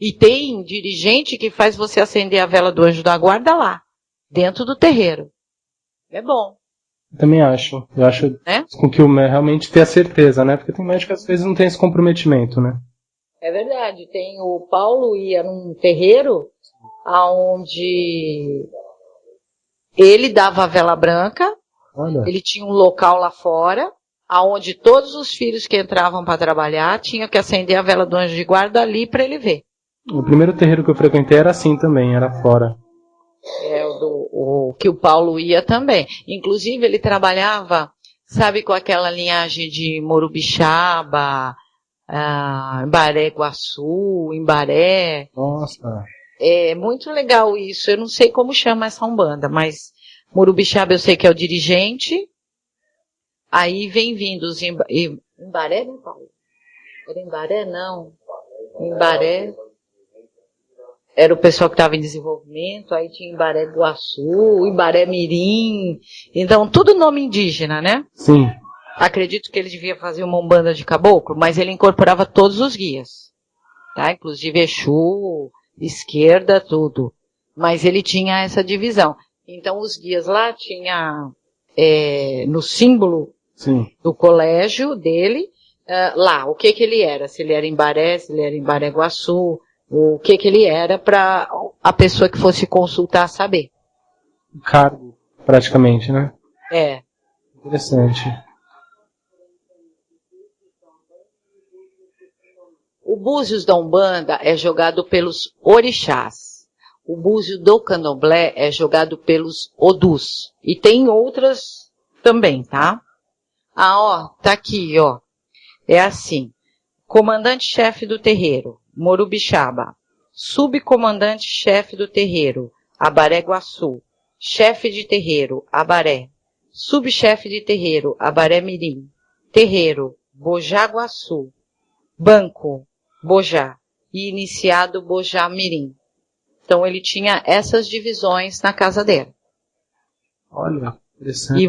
E tem dirigente que faz você acender a vela do anjo da guarda lá, dentro do terreiro. É bom. Eu também acho. Eu acho com que o realmente ter a certeza, né? Porque tem médico que às vezes não tem esse comprometimento, né? É verdade. Tem o Paulo ia num terreiro aonde ele dava a vela branca. Olha. Ele tinha um local lá fora, aonde todos os filhos que entravam para trabalhar tinham que acender a vela do anjo de guarda ali para ele ver. O primeiro terreiro que eu frequentei era assim também, era fora. O que o Paulo ia também. Inclusive, ele trabalhava, sabe, com aquela linhagem de Morubixaba, Embaré Guaçu, Embaré. Nossa. É muito legal isso. Eu não sei como chama essa umbanda, mas Morubixaba eu sei que é o dirigente. Aí vem vindo os Embaré, né, Paulo? Era Embaré, não. Embaré. Era o pessoal que estava em desenvolvimento, aí tinha Embaré Guaçu, Embaré Mirim, então tudo nome indígena, né? Sim. Acredito que ele devia fazer uma umbanda de caboclo, mas ele incorporava todos os guias, tá? Inclusive Exu, esquerda, tudo. Mas ele tinha essa divisão. Então os guias lá tinha, no símbolo do colégio dele, lá, o que ele era, se ele era Embaré, se ele era Embaré Guaçu, o que ele era para a pessoa que fosse consultar saber. Cargo, praticamente, né? É. Interessante. O búzios da Umbanda é jogado pelos orixás. O búzio do Candomblé é jogado pelos odus. E tem outras também, tá? Tá aqui, ó. É assim. Comandante-chefe do terreiro, Morubixaba. Subcomandante-chefe do terreiro, Abaré Guaçu. Chefe de terreiro, Abaré. Subchefe de terreiro, Abaré Mirim. Terreiro, Bojá Guaçu. Banco, Bojá. E iniciado, Bojá Mirim. Então ele tinha essas divisões na casa dele. Olha, interessante.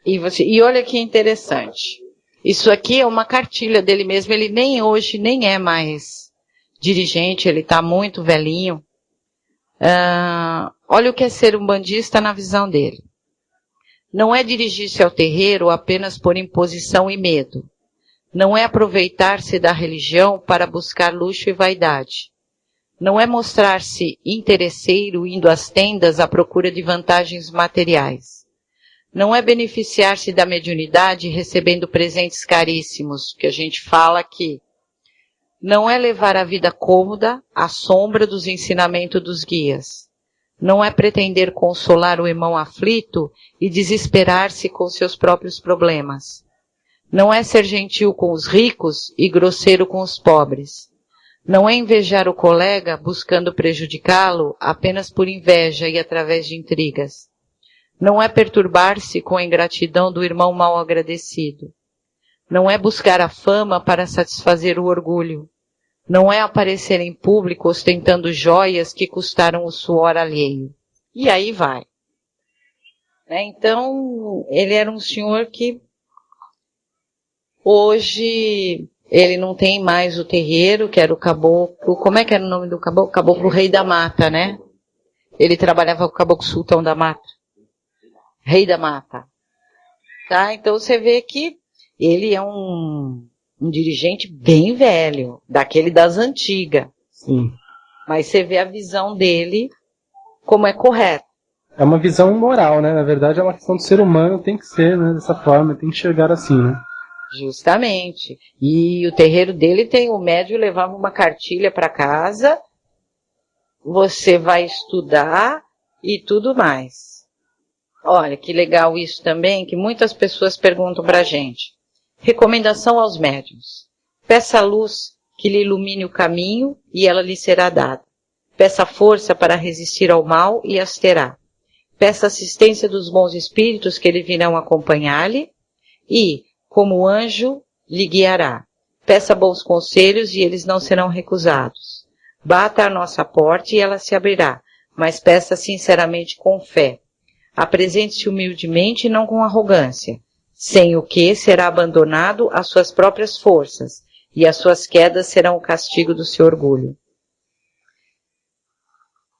E olha que interessante. Isso aqui é uma cartilha dele mesmo, ele hoje nem é mais dirigente, ele está muito velhinho. Olha o que é ser um bandista na visão dele. Não é dirigir-se ao terreiro apenas por imposição e medo. Não é aproveitar-se da religião para buscar luxo e vaidade. Não é mostrar-se interesseiro indo às tendas à procura de vantagens materiais. Não é beneficiar-se da mediunidade recebendo presentes caríssimos, que a gente fala aqui. Não é levar a vida cômoda à sombra dos ensinamentos dos guias. Não é pretender consolar o irmão aflito e desesperar-se com seus próprios problemas. Não é ser gentil com os ricos e grosseiro com os pobres. Não é invejar o colega buscando prejudicá-lo apenas por inveja e através de intrigas. Não é perturbar-se com a ingratidão do irmão mal agradecido. Não é buscar a fama para satisfazer o orgulho. Não é aparecer em público ostentando joias que custaram o suor alheio. E aí vai. Então, ele era um senhor que hoje ele não tem mais o terreiro, que era o caboclo. Como é que era o nome do caboclo? Caboclo Rei da Mata, né? Ele trabalhava com o caboclo Sultão da Mata. Rei da Mata. Tá? Então você vê que ele é um dirigente bem velho, daquele das antigas. Sim. Mas você vê a visão dele como é correta. É uma visão moral, né? Na verdade é uma questão do ser humano, tem que ser, né? Dessa forma, tem que enxergar assim, né? Justamente. E o terreiro dele tem, o médium levava uma cartilha para casa, você vai estudar e tudo mais. Olha, que legal isso também, que muitas pessoas perguntam pra gente. Recomendação aos médiuns. Peça a luz que lhe ilumine o caminho e ela lhe será dada. Peça força para resistir ao mal e as terá. peça assistência dos bons espíritos que ele virão acompanhar-lhe e, como anjo, lhe guiará. Peça bons conselhos e eles não serão recusados. Bata a nossa porta e ela se abrirá, mas peça sinceramente com fé. Apresente-se humildemente e não com arrogância, sem o que será abandonado às suas próprias forças, e as suas quedas serão o castigo do seu orgulho.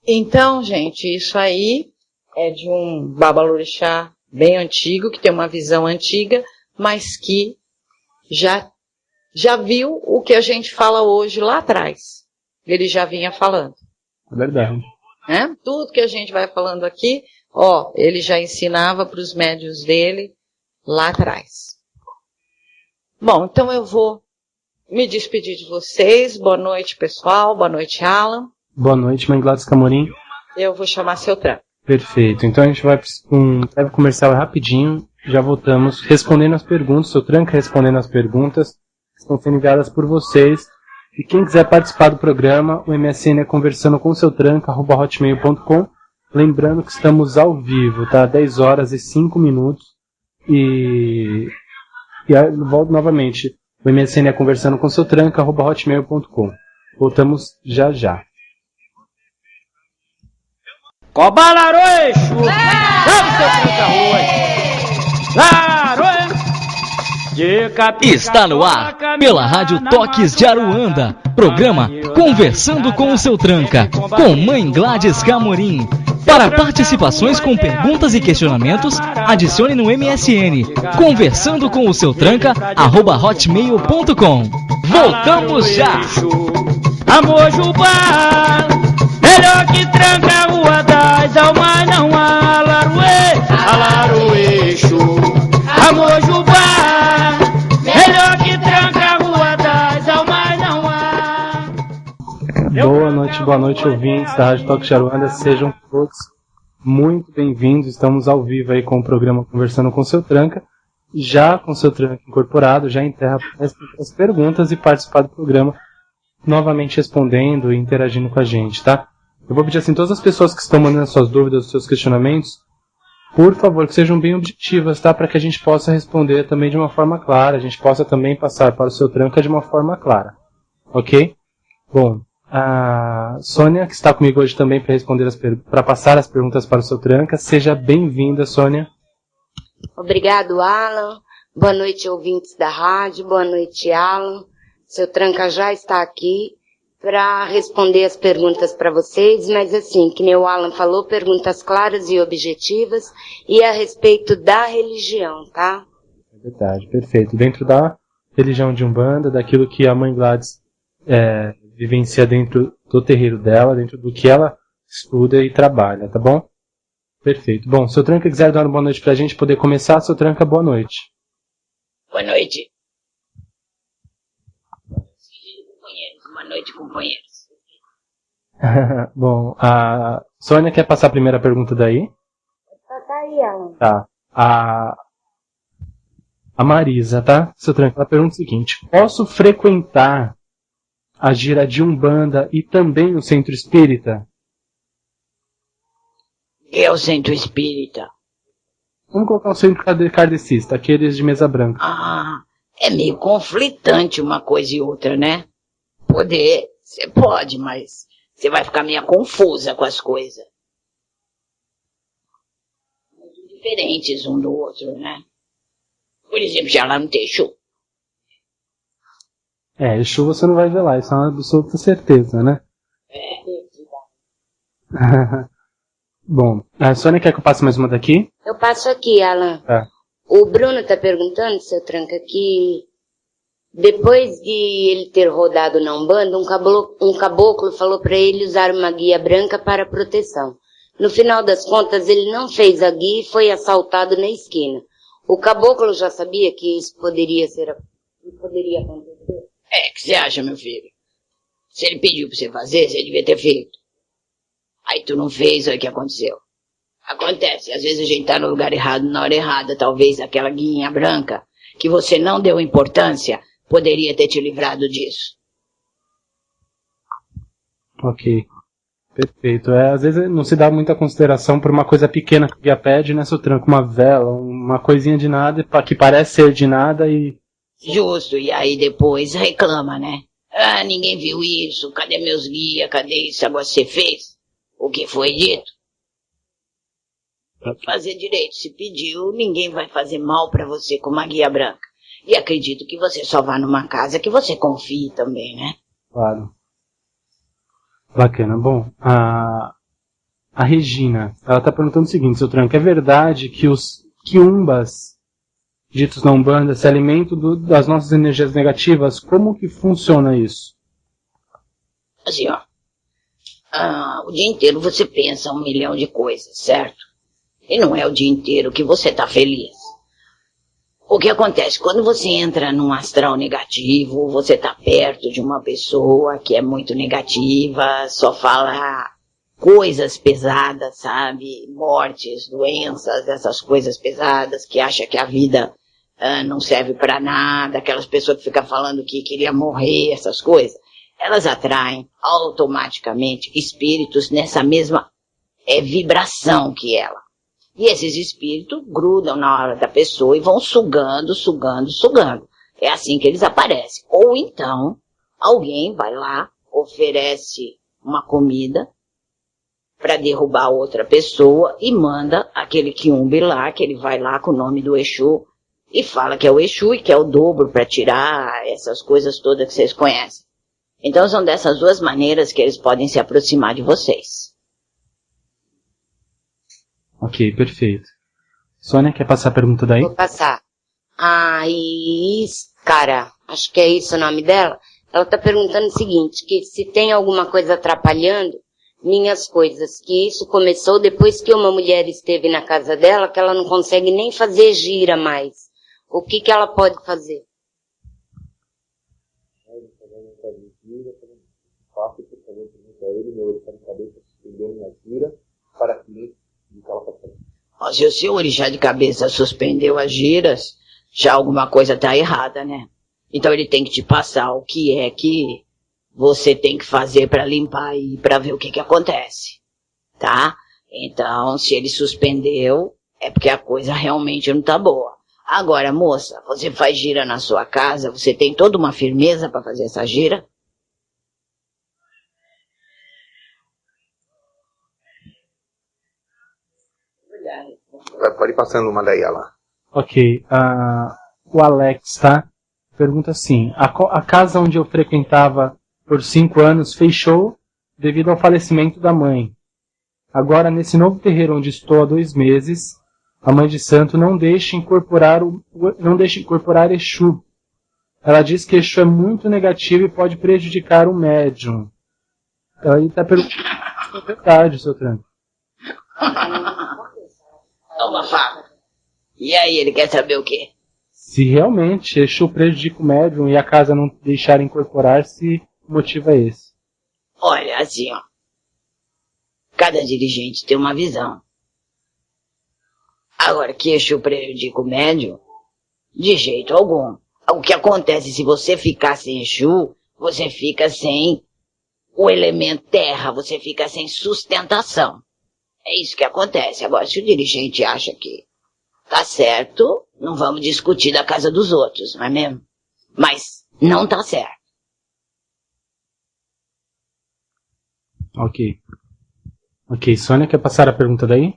Então, gente, isso aí é de um babalorixá bem antigo, que tem uma visão antiga, mas que já viu o que a gente fala hoje lá atrás. Ele já vinha falando. É verdade. Né? Tudo que a gente vai falando aqui, ele já ensinava para os médiuns dele lá atrás. Bom, então eu vou me despedir de vocês. Boa noite, pessoal. Boa noite, Alan. Boa noite, Mãe Gladys Camorim. Eu vou chamar seu Tranca. Perfeito. Então a gente vai para um breve comercial rapidinho. Já voltamos respondendo as perguntas. Seu Tranca respondendo as perguntas que estão sendo enviadas por vocês. E quem quiser participar do programa, o MSN é conversando com seu tranca@hotmail.com. Lembrando que estamos ao vivo, tá? 10 horas e 5 minutos. E volto novamente. O MSN é conversando com seu tranca@hotmail.com. Voltamos já já. Cobalaroeixo! Vamos, seu tranca-rua! Laroe! Está no ar, pela Rádio Toques de Aruanda, programa Conversando com o Seu Tranca, com Mãe Gladys Camorim. Para participações com perguntas e questionamentos, adicione no MSN, conversando com o seu tranca@hotmail.com. Voltamos já! Amor Jubá, melhor que tranca a rua das almas, não há alaroeixo. Amor Jubá, melhor que tranca a rua das almas, não há. Boa noite, ouvintes da Rádio Toques de Aruanda. Sejam todos muito bem-vindos. Estamos ao vivo aí com o programa Conversando com o Seu Tranca. Já com o Seu Tranca incorporado, já enterra as perguntas e participar do programa, novamente respondendo e interagindo com a gente, tá? Eu vou pedir assim, todas as pessoas que estão mandando suas dúvidas, os seus questionamentos, por favor, que sejam bem objetivas, tá? Para que a gente possa responder também de uma forma clara, a gente possa também passar para o Seu Tranca de uma forma clara, ok? Bom, a Sônia, que está comigo hoje também para passar as perguntas para o Seu Tranca, seja bem-vinda, Sônia. Obrigado, Alan. Boa noite, ouvintes da rádio. Boa noite, Alan. Seu Tranca já está aqui para responder as perguntas para vocês, mas assim, que nem o Alan falou, perguntas claras e objetivas e a respeito da religião, tá? É verdade, perfeito. Dentro da religião de Umbanda, daquilo que a Mãe Gladys vivencia dentro do terreiro dela, dentro do que ela estuda e trabalha, tá bom? Perfeito. Bom, Seu Tranca quiser dar uma boa noite pra gente poder começar, Seu Tranca, boa noite. Boa noite. Boa noite, companheiros. Bom, a Sônia quer passar a primeira pergunta daí? Tá aí, Alan. Tá. A Marisa, tá? Seu Tranca, ela pergunta o seguinte: posso frequentar a gira de Umbanda e também o centro espírita? É o centro espírita. Vamos colocar o centro kardecista, aqueles de mesa branca. É meio conflitante uma coisa e outra, né? Poder, você pode, mas você vai ficar meio confusa com as coisas. Muito diferentes um do outro, né? Por exemplo, já lá no Teixu. Exu você não vai ver lá, isso é uma absoluta certeza, né? Bom, a Sônia quer que eu passe mais uma daqui? Eu passo aqui, Alan. Tá. O Bruno tá perguntando, Seu Tranca, que depois de ele ter rodado na Umbanda, um caboclo falou para ele usar uma guia branca para proteção. No final das contas, ele não fez a guia e foi assaltado na esquina. O caboclo já sabia que isso poderia acontecer? O que você acha, meu filho? Se ele pediu pra você fazer, você devia ter feito. Aí tu não fez, olha o que aconteceu. Acontece, às vezes a gente tá no lugar errado, na hora errada, talvez aquela guinha branca, que você não deu importância, poderia ter te livrado disso. Ok. Perfeito. Às vezes não se dá muita consideração por uma coisa pequena que o guia pede, né, seu tranco? Uma vela, uma coisinha de nada, que parece ser de nada e... Justo, e aí depois reclama, né? Ah, ninguém viu isso, cadê meus guias, cadê isso, agora você fez? O que foi dito? Tem que fazer direito, se pediu, ninguém vai fazer mal pra você com uma guia branca. E acredito que você só vá numa casa que você confie também, né? Claro. Bacana. Bom, a Regina, ela tá perguntando o seguinte, seu tranco, é verdade que os quiumbas ditos na Umbanda se alimentam das nossas energias negativas? Como que funciona isso? Assim, ó. O dia inteiro você pensa 1 milhão de coisas, certo? E não é o dia inteiro que você tá feliz. O que acontece? Quando você entra num astral negativo, você tá perto de uma pessoa que é muito negativa, só fala coisas pesadas, sabe? Mortes, doenças, essas coisas pesadas, que acha que a vida não serve pra nada, aquelas pessoas que ficam falando que queria morrer, essas coisas, elas atraem automaticamente espíritos nessa mesma vibração que ela. E esses espíritos grudam na hora da pessoa e vão sugando, sugando, sugando. É assim que eles aparecem. Ou então, alguém vai lá, oferece uma comida para derrubar outra pessoa e manda aquele quiumbe lá, que ele vai lá com o nome do Exu e fala que é o Exu e que é o dobro para tirar essas coisas todas que vocês conhecem. Então são dessas duas maneiras que eles podem se aproximar de vocês. Ok, perfeito. Sônia, quer passar a pergunta daí? Vou passar. Cara, acho que é isso o nome dela. Ela tá perguntando o seguinte, que se tem alguma coisa atrapalhando minhas coisas, que isso começou depois que uma mulher esteve na casa dela, que ela não consegue nem fazer gira mais. O que ela pode fazer? Se o seu orixá de cabeça suspendeu as giras, já alguma coisa tá errada, né? Então ele tem que te passar o que é que você tem que fazer para limpar e para ver o que acontece, tá? Então, se ele suspendeu, é porque a coisa realmente não tá boa. Agora, moça, você faz gira na sua casa, você tem toda uma firmeza para fazer essa gira? Pode ir passando uma daí, Alan. Ok. O Alex, tá? Pergunta assim. A casa onde eu frequentava por 5 anos fechou devido ao falecimento da mãe. Agora, nesse novo terreiro onde estou há 2 meses, a mãe de santo não deixa incorporar Exu. Ela diz que Exu é muito negativo e pode prejudicar o médium. Ela está perguntando se é verdade, seu tranco. Toma, fala. E aí, ele quer saber o quê? Se realmente Exu prejudica o médium e a casa não deixar incorporar, se o motivo é esse. Olha, assim, ó. Cada dirigente tem uma visão. Agora, que Exu prejudica o médium? De jeito algum. O que acontece se você ficar sem Exu, você fica sem o elemento terra, você fica sem sustentação. É isso que acontece. Agora, se o dirigente acha que tá certo, não vamos discutir da casa dos outros, não é mesmo? Mas não tá certo. Ok. Ok, Sônia, quer passar a pergunta daí?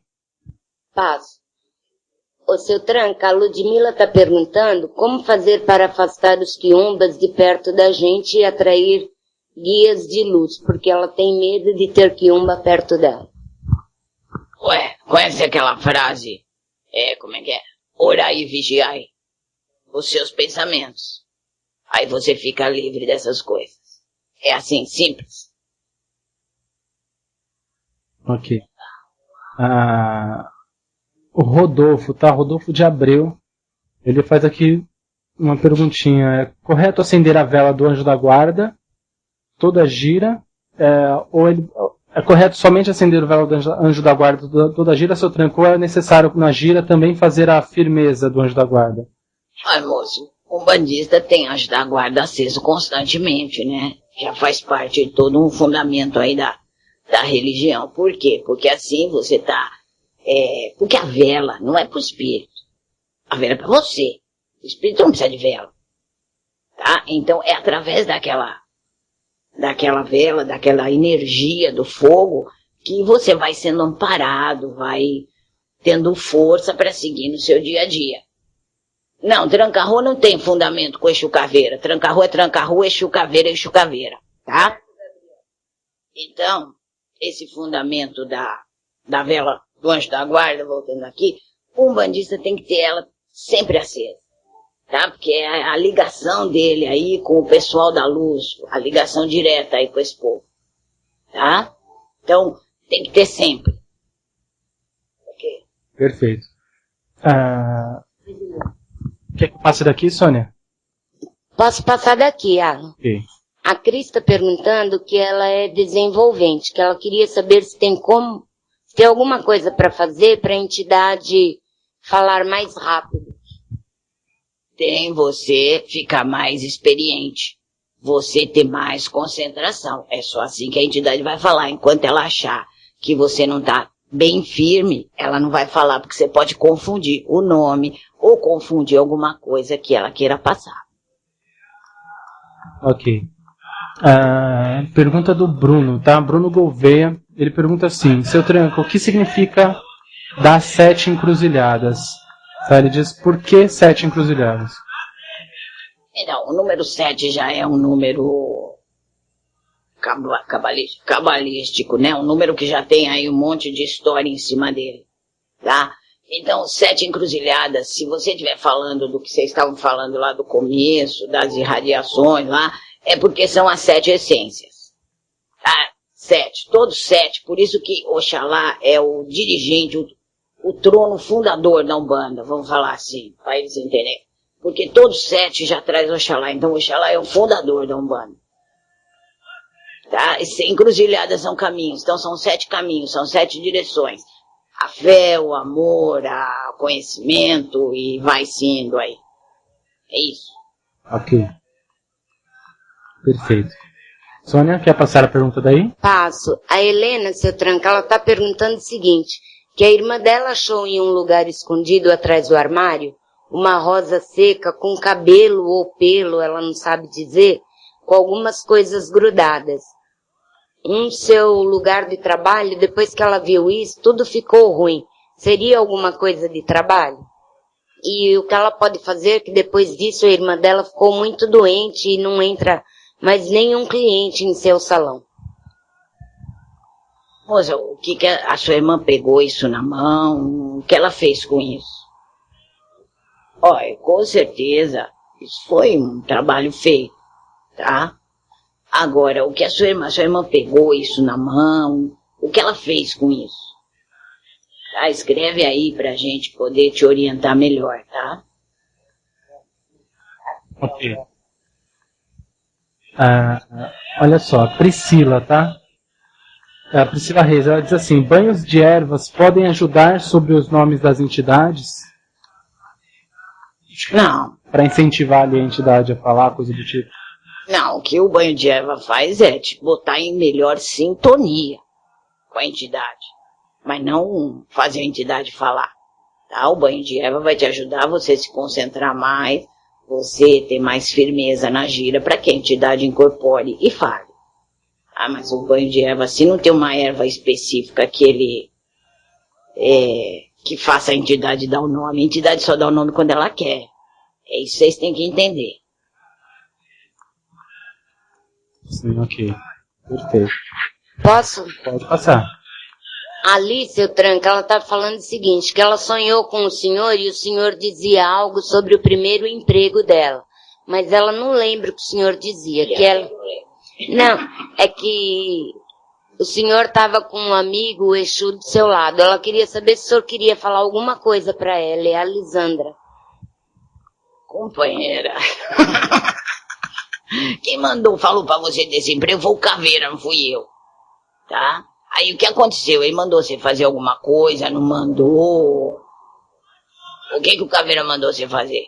Passo. Ô, seu Tranca, a Ludmila tá perguntando como fazer para afastar os quiumbas de perto da gente e atrair guias de luz, porque ela tem medo de ter quiumba perto dela. Ué, conhece aquela frase? Como é que é? Orai e vigiai os seus pensamentos. Aí você fica livre dessas coisas. É assim, simples. Ok. O Rodolfo, tá? Rodolfo de Abreu. Ele faz aqui uma perguntinha. É correto acender a vela do anjo da guarda? Toda gira? É correto somente acender a vela do anjo da guarda toda gira, seu tranco? Ou é necessário na gira também fazer a firmeza do anjo da guarda? Ai, moço, um bandista tem anjo da guarda aceso constantemente, né? Já faz parte de todo um fundamento aí da da religião. Por quê? Porque assim você tá... porque a vela não é pro espírito. A vela é pra você. O espírito não precisa de vela. Tá? Então é através daquela vela, daquela energia do fogo, que você vai sendo amparado, vai tendo força para seguir no seu dia a dia. Não, tranca-rua não tem fundamento com Exu Caveira. Tranca-rua é tranca-rua, Exu Caveira é Exu Caveira, tá? Então, esse fundamento da vela do anjo da guarda, voltando aqui, o umbandista tem que ter ela sempre acesa, tá? Porque é a ligação dele aí com o pessoal da luz, a ligação direta aí com esse povo, tá? Então, tem que ter sempre. Ok? Perfeito. Quer que eu passe daqui, Sônia? Posso passar daqui, Alan? Ok. A Cris está perguntando que ela é desenvolvente, que ela queria saber se tem alguma coisa para fazer para a entidade falar mais rápido. Tem você ficar mais experiente, você ter mais concentração. É só assim que a entidade vai falar. Enquanto ela achar que você não está bem firme, ela não vai falar, porque você pode confundir o nome ou confundir alguma coisa que ela queira passar. Ok. Pergunta do Bruno, tá? Bruno Gouveia, ele pergunta assim: seu Tranca, o que significa das 7 encruzilhadas? Tá? Ele diz, por que 7 encruzilhadas? Então, o número 7 já é um número cabalístico, né? Um número que já tem aí um monte de história em cima dele, tá? Então, 7 encruzilhadas, se você estiver falando do que vocês estavam falando lá do começo, das irradiações lá, é porque são as 7 essências, tá? 7, todos 7, por isso que Oxalá é o dirigente, o trono fundador da Umbanda, vamos falar assim, para eles entenderem. Porque todos 7 já traz Oxalá, então Oxalá é o fundador da Umbanda. Tá? E encruzilhadas são caminhos, então são 7 caminhos, são 7 direções. A fé, o amor, o conhecimento e vai sendo aí. É isso. Ok. Perfeito. Sônia, quer passar a pergunta daí? Passo. A Helena, seu Tranca, ela está perguntando o seguinte, que a irmã dela achou em um lugar escondido atrás do armário uma rosa seca com cabelo ou pelo, ela não sabe dizer, com algumas coisas grudadas. Seu lugar de trabalho, depois que ela viu isso, tudo ficou ruim. Seria alguma coisa de trabalho? E o que ela pode fazer, que depois disso a irmã dela ficou muito doente e não entra mais nenhum cliente em seu salão. Moça, o que a sua irmã pegou isso na mão? O que ela fez com isso? Olha, com certeza, isso foi um trabalho feito, tá? Agora, o que a sua irmã pegou isso na mão, o que ela fez com isso? Tá? Escreve aí pra gente poder te orientar melhor, tá? Ok. Olha só, Priscila, tá? A Priscila Reis, ela diz assim: banhos de ervas podem ajudar sobre os nomes das entidades? Não. Para incentivar ali a entidade a falar, coisa do tipo? Não, o que o banho de erva faz é te botar em melhor sintonia com a entidade. Mas não fazer a entidade falar. Tá? O banho de erva vai te ajudar a você se concentrar mais, você ter mais firmeza na gira para que a entidade incorpore e fale. Ah, mas o banho de erva, se não tem uma erva específica que ele que faça a entidade dar o nome, a entidade só dá o nome quando ela quer. É isso que vocês têm que entender. Sim, ok. Perfeito. Posso? Pode passar. Alice, seu Tranca, ela está falando o seguinte, que ela sonhou com o senhor e o senhor dizia algo sobre o primeiro emprego dela. Mas ela não lembra o que o senhor dizia. Que ela... Não, é que o senhor estava com um amigo, o Exu, do seu lado. Ela queria saber se o senhor queria falar alguma coisa para ela. É a Lisandra. Companheira. Quem falou pra você desse emprego foi o Caveira, não fui eu. Tá? Aí o que aconteceu? Ele mandou você fazer alguma coisa, não mandou? O que o Caveira mandou você fazer?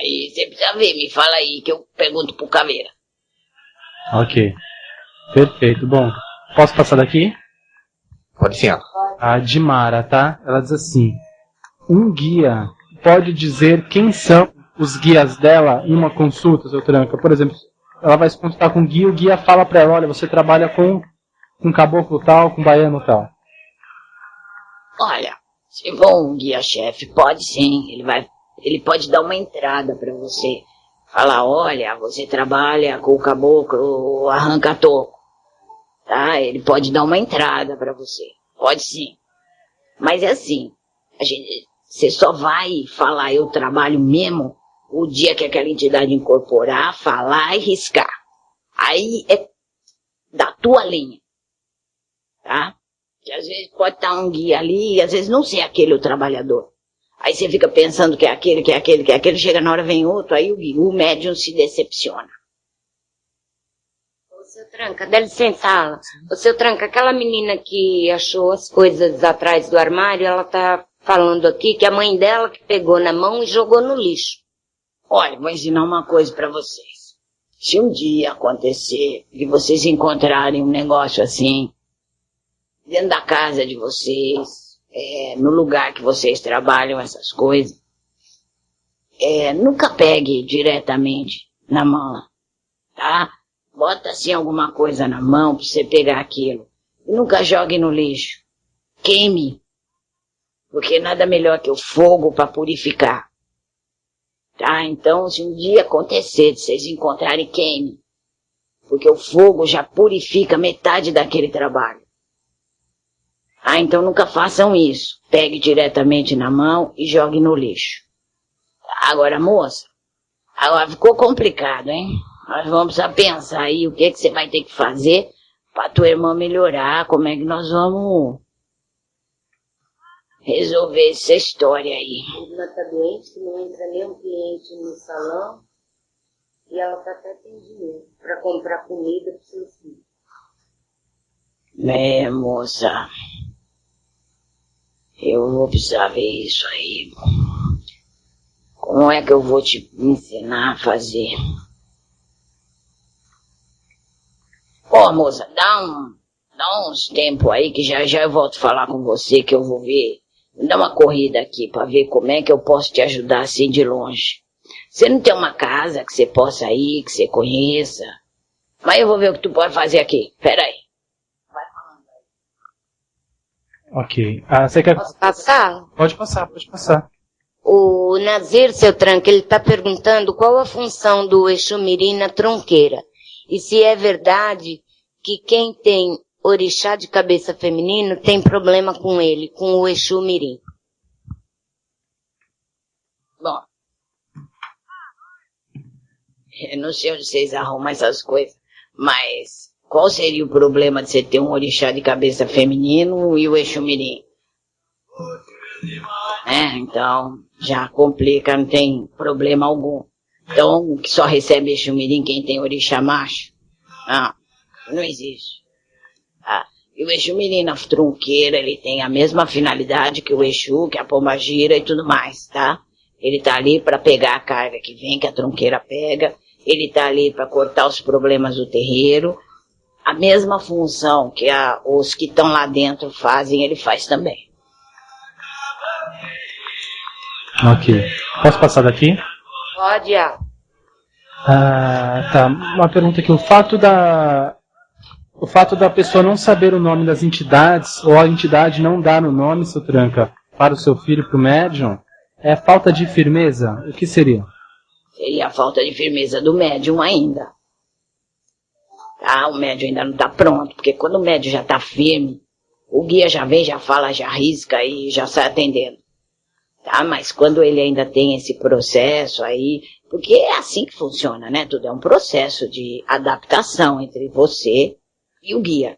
Aí você precisa ver, me fala aí que eu pergunto pro Caveira. Ok. Perfeito. Bom, posso passar daqui? Pode sim, ó. A Dimara, tá? Ela diz assim: um guia pode dizer quem são os guias dela em uma consulta, seu Tranca? Por exemplo, ela vai se consultar com o guia fala pra ela: olha, você trabalha com caboclo tal, com baiano tal. Olha, se for um guia-chefe, pode sim. Ele pode dar uma entrada pra você. Falar, olha, você trabalha com o caboclo arranca-toco. Tá? Ele pode dar uma entrada pra você. Pode sim. Mas é assim, você só vai falar eu trabalho mesmo o dia que aquela entidade incorporar, falar e riscar. Aí é da tua linha. Tá? Que às vezes pode estar um guia ali e às vezes não ser aquele o trabalhador. Aí você fica pensando que é aquele, chega na hora vem outro, aí o médium se decepciona. Ô, seu Tranca, dá licença, Ala. Ô, seu Tranca, aquela menina que achou as coisas atrás do armário, ela tá falando aqui que a mãe dela que pegou na mão e jogou no lixo. Olha, vou ensinar uma coisa pra vocês. Se um dia acontecer de vocês encontrarem um negócio assim, dentro da casa de vocês, no lugar que vocês trabalham, essas coisas, nunca pegue diretamente na mão, tá? Bota assim alguma coisa na mão pra você pegar aquilo. E nunca jogue no lixo. Queime. Porque nada melhor que o fogo para purificar. Tá? Então, se um dia acontecer de vocês encontrarem, queime. Porque o fogo já purifica metade daquele trabalho. Ah, então nunca façam isso. Pegue diretamente na mão e jogue no lixo. Agora, moça, agora ficou complicado, hein? Nós vamos precisar pensar aí o que você vai ter que fazer pra tua irmã melhorar, como é que nós vamos resolver essa história aí. Ela tá doente, não entra nenhum cliente no salão e ela tá até sem dinheiro pra comprar comida pro seu filho. Moça, eu vou precisar ver isso aí. Como é que eu vou te ensinar a fazer? Ó, moça, dá uns tempos aí que já eu volto a falar com você, que eu vou ver. Dá uma corrida aqui pra ver como é que eu posso te ajudar assim de longe. Você não tem uma casa que você possa ir, que você conheça? Mas eu vou ver o que tu pode fazer aqui. Pera aí. Vai falando aí. Ok. Você quer... Posso passar? Pode passar. O Nazir, seu Tranca, ele tá perguntando qual a função do Exu Mirim na tronqueira. E se é verdade que quem tem orixá de cabeça feminino tem problema com ele, com o Exu Mirim. Bom, eu não sei onde vocês arrumam essas coisas, mas qual seria o problema de você ter um orixá de cabeça feminino e o Exu Mirim? Então, já complica, não tem problema algum. Então, que só recebe Exu Mirim quem tem orixá macho? Não existe. E o Exu Mirim na tronqueira, ele tem a mesma finalidade que o Exu, que a pombagira e tudo mais, tá? Ele tá ali para pegar a carga que vem, que a tronqueira pega. Ele tá ali para cortar os problemas do terreiro. A mesma função que os que estão lá dentro fazem, ele faz também. Ok. Posso passar daqui? Pode, Al. Tá. Uma pergunta aqui. O fato da pessoa não saber o nome das entidades, ou a entidade não dar o nome, seu Tranca, para o seu filho, para o médium, é falta de firmeza? O que seria? Seria a falta de firmeza do médium ainda. Tá? O médium ainda não está pronto, porque quando o médium já está firme, o guia já vem, já fala, já risca e já sai atendendo. Tá? Mas quando ele ainda tem esse processo aí, porque é assim que funciona, né? Tudo é um processo de adaptação entre você e o guia.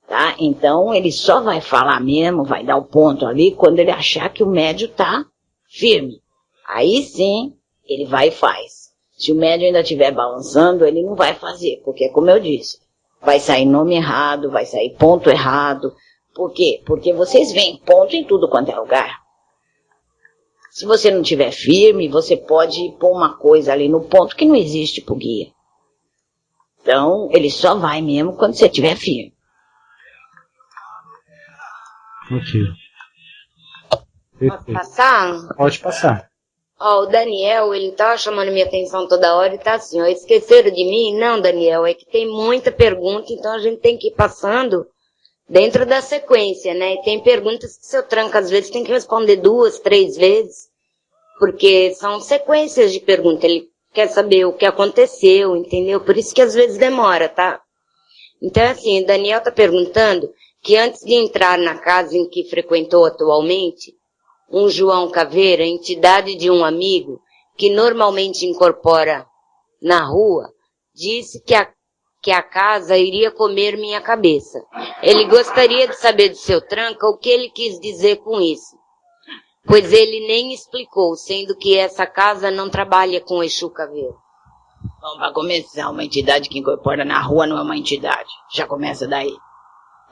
Tá? Então ele só vai falar mesmo, vai dar o ponto ali, quando ele achar que o médium tá firme. Aí sim, ele vai e faz. Se o médium ainda estiver balançando, ele não vai fazer, porque como eu disse, vai sair nome errado, vai sair ponto errado. Por quê? Porque vocês veem ponto em tudo quanto é lugar. Se você não tiver firme, você pode pôr uma coisa ali no ponto que não existe pro guia. Então, ele só vai mesmo quando você tiver firme. Ok. Posso passar? Pode passar. Ó, o Daniel, ele tava chamando minha atenção toda hora e tá assim, ó, esqueceram de mim? Não, Daniel, é que tem muita pergunta, então a gente tem que ir passando dentro da sequência, né? E tem perguntas que seu tranca, às vezes, tem que responder 2, 3 vezes, porque são sequências de perguntas. Ele quer saber o que aconteceu, entendeu? Por isso que às vezes demora, tá? Então, assim, o Daniel tá perguntando que antes de entrar na casa em que frequentou atualmente, um João Caveira, entidade de um amigo, que normalmente incorpora na rua, disse que a casa iria comer minha cabeça. Ele gostaria de saber do seu tranca o que ele quis dizer com isso, pois ele nem explicou, sendo que essa casa não trabalha com Exu Caveira. Bom, para começar, uma entidade que incorpora na rua não é uma entidade. Já começa daí,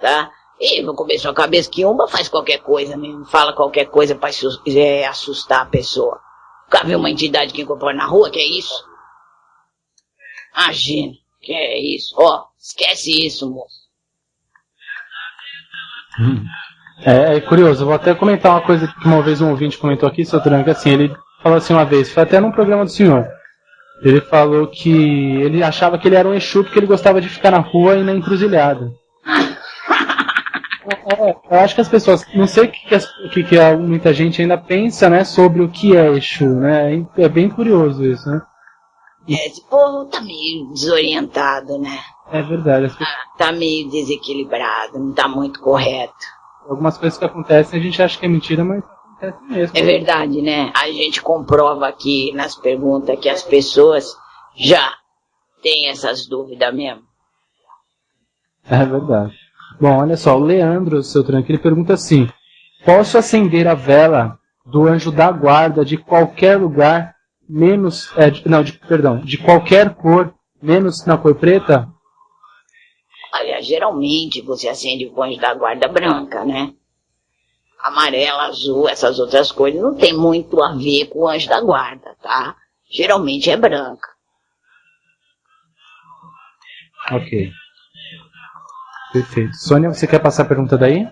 tá? E vou comer sua cabeça, que uma faz qualquer coisa mesmo, fala qualquer coisa para assustar a pessoa. Nunca viu uma entidade que incorpora na rua, que é isso? Imagina, que é isso? Ó, esquece isso, moço. É curioso, eu vou até comentar uma coisa que uma vez um ouvinte comentou aqui, seu Tranca, assim, ele falou assim uma vez, foi até num programa do senhor. Ele falou que ele achava que ele era um Exu porque ele gostava de ficar na rua e na encruzilhada. Eu acho que as pessoas, não sei o que muita gente ainda pensa, né, sobre o que é Exu, né? É bem curioso isso, né? Esse povo tá meio desorientado, né? É verdade. Tá meio desequilibrado, não tá muito correto. Algumas coisas que acontecem a gente acha que é mentira, mas acontece mesmo. É verdade, né? A gente comprova aqui nas perguntas que as pessoas já têm essas dúvidas mesmo. É verdade. Bom, olha só, o Leandro, seu Tranca, ele pergunta assim: posso acender a vela do anjo da guarda de qualquer lugar, menos... de qualquer cor, menos na cor preta? Olha, geralmente você acende o anjo da guarda branca, né? Amarela, azul, essas outras coisas não tem muito a ver com o anjo da guarda, tá? Geralmente é branca. Ok. Perfeito. Sônia, você quer passar a pergunta daí?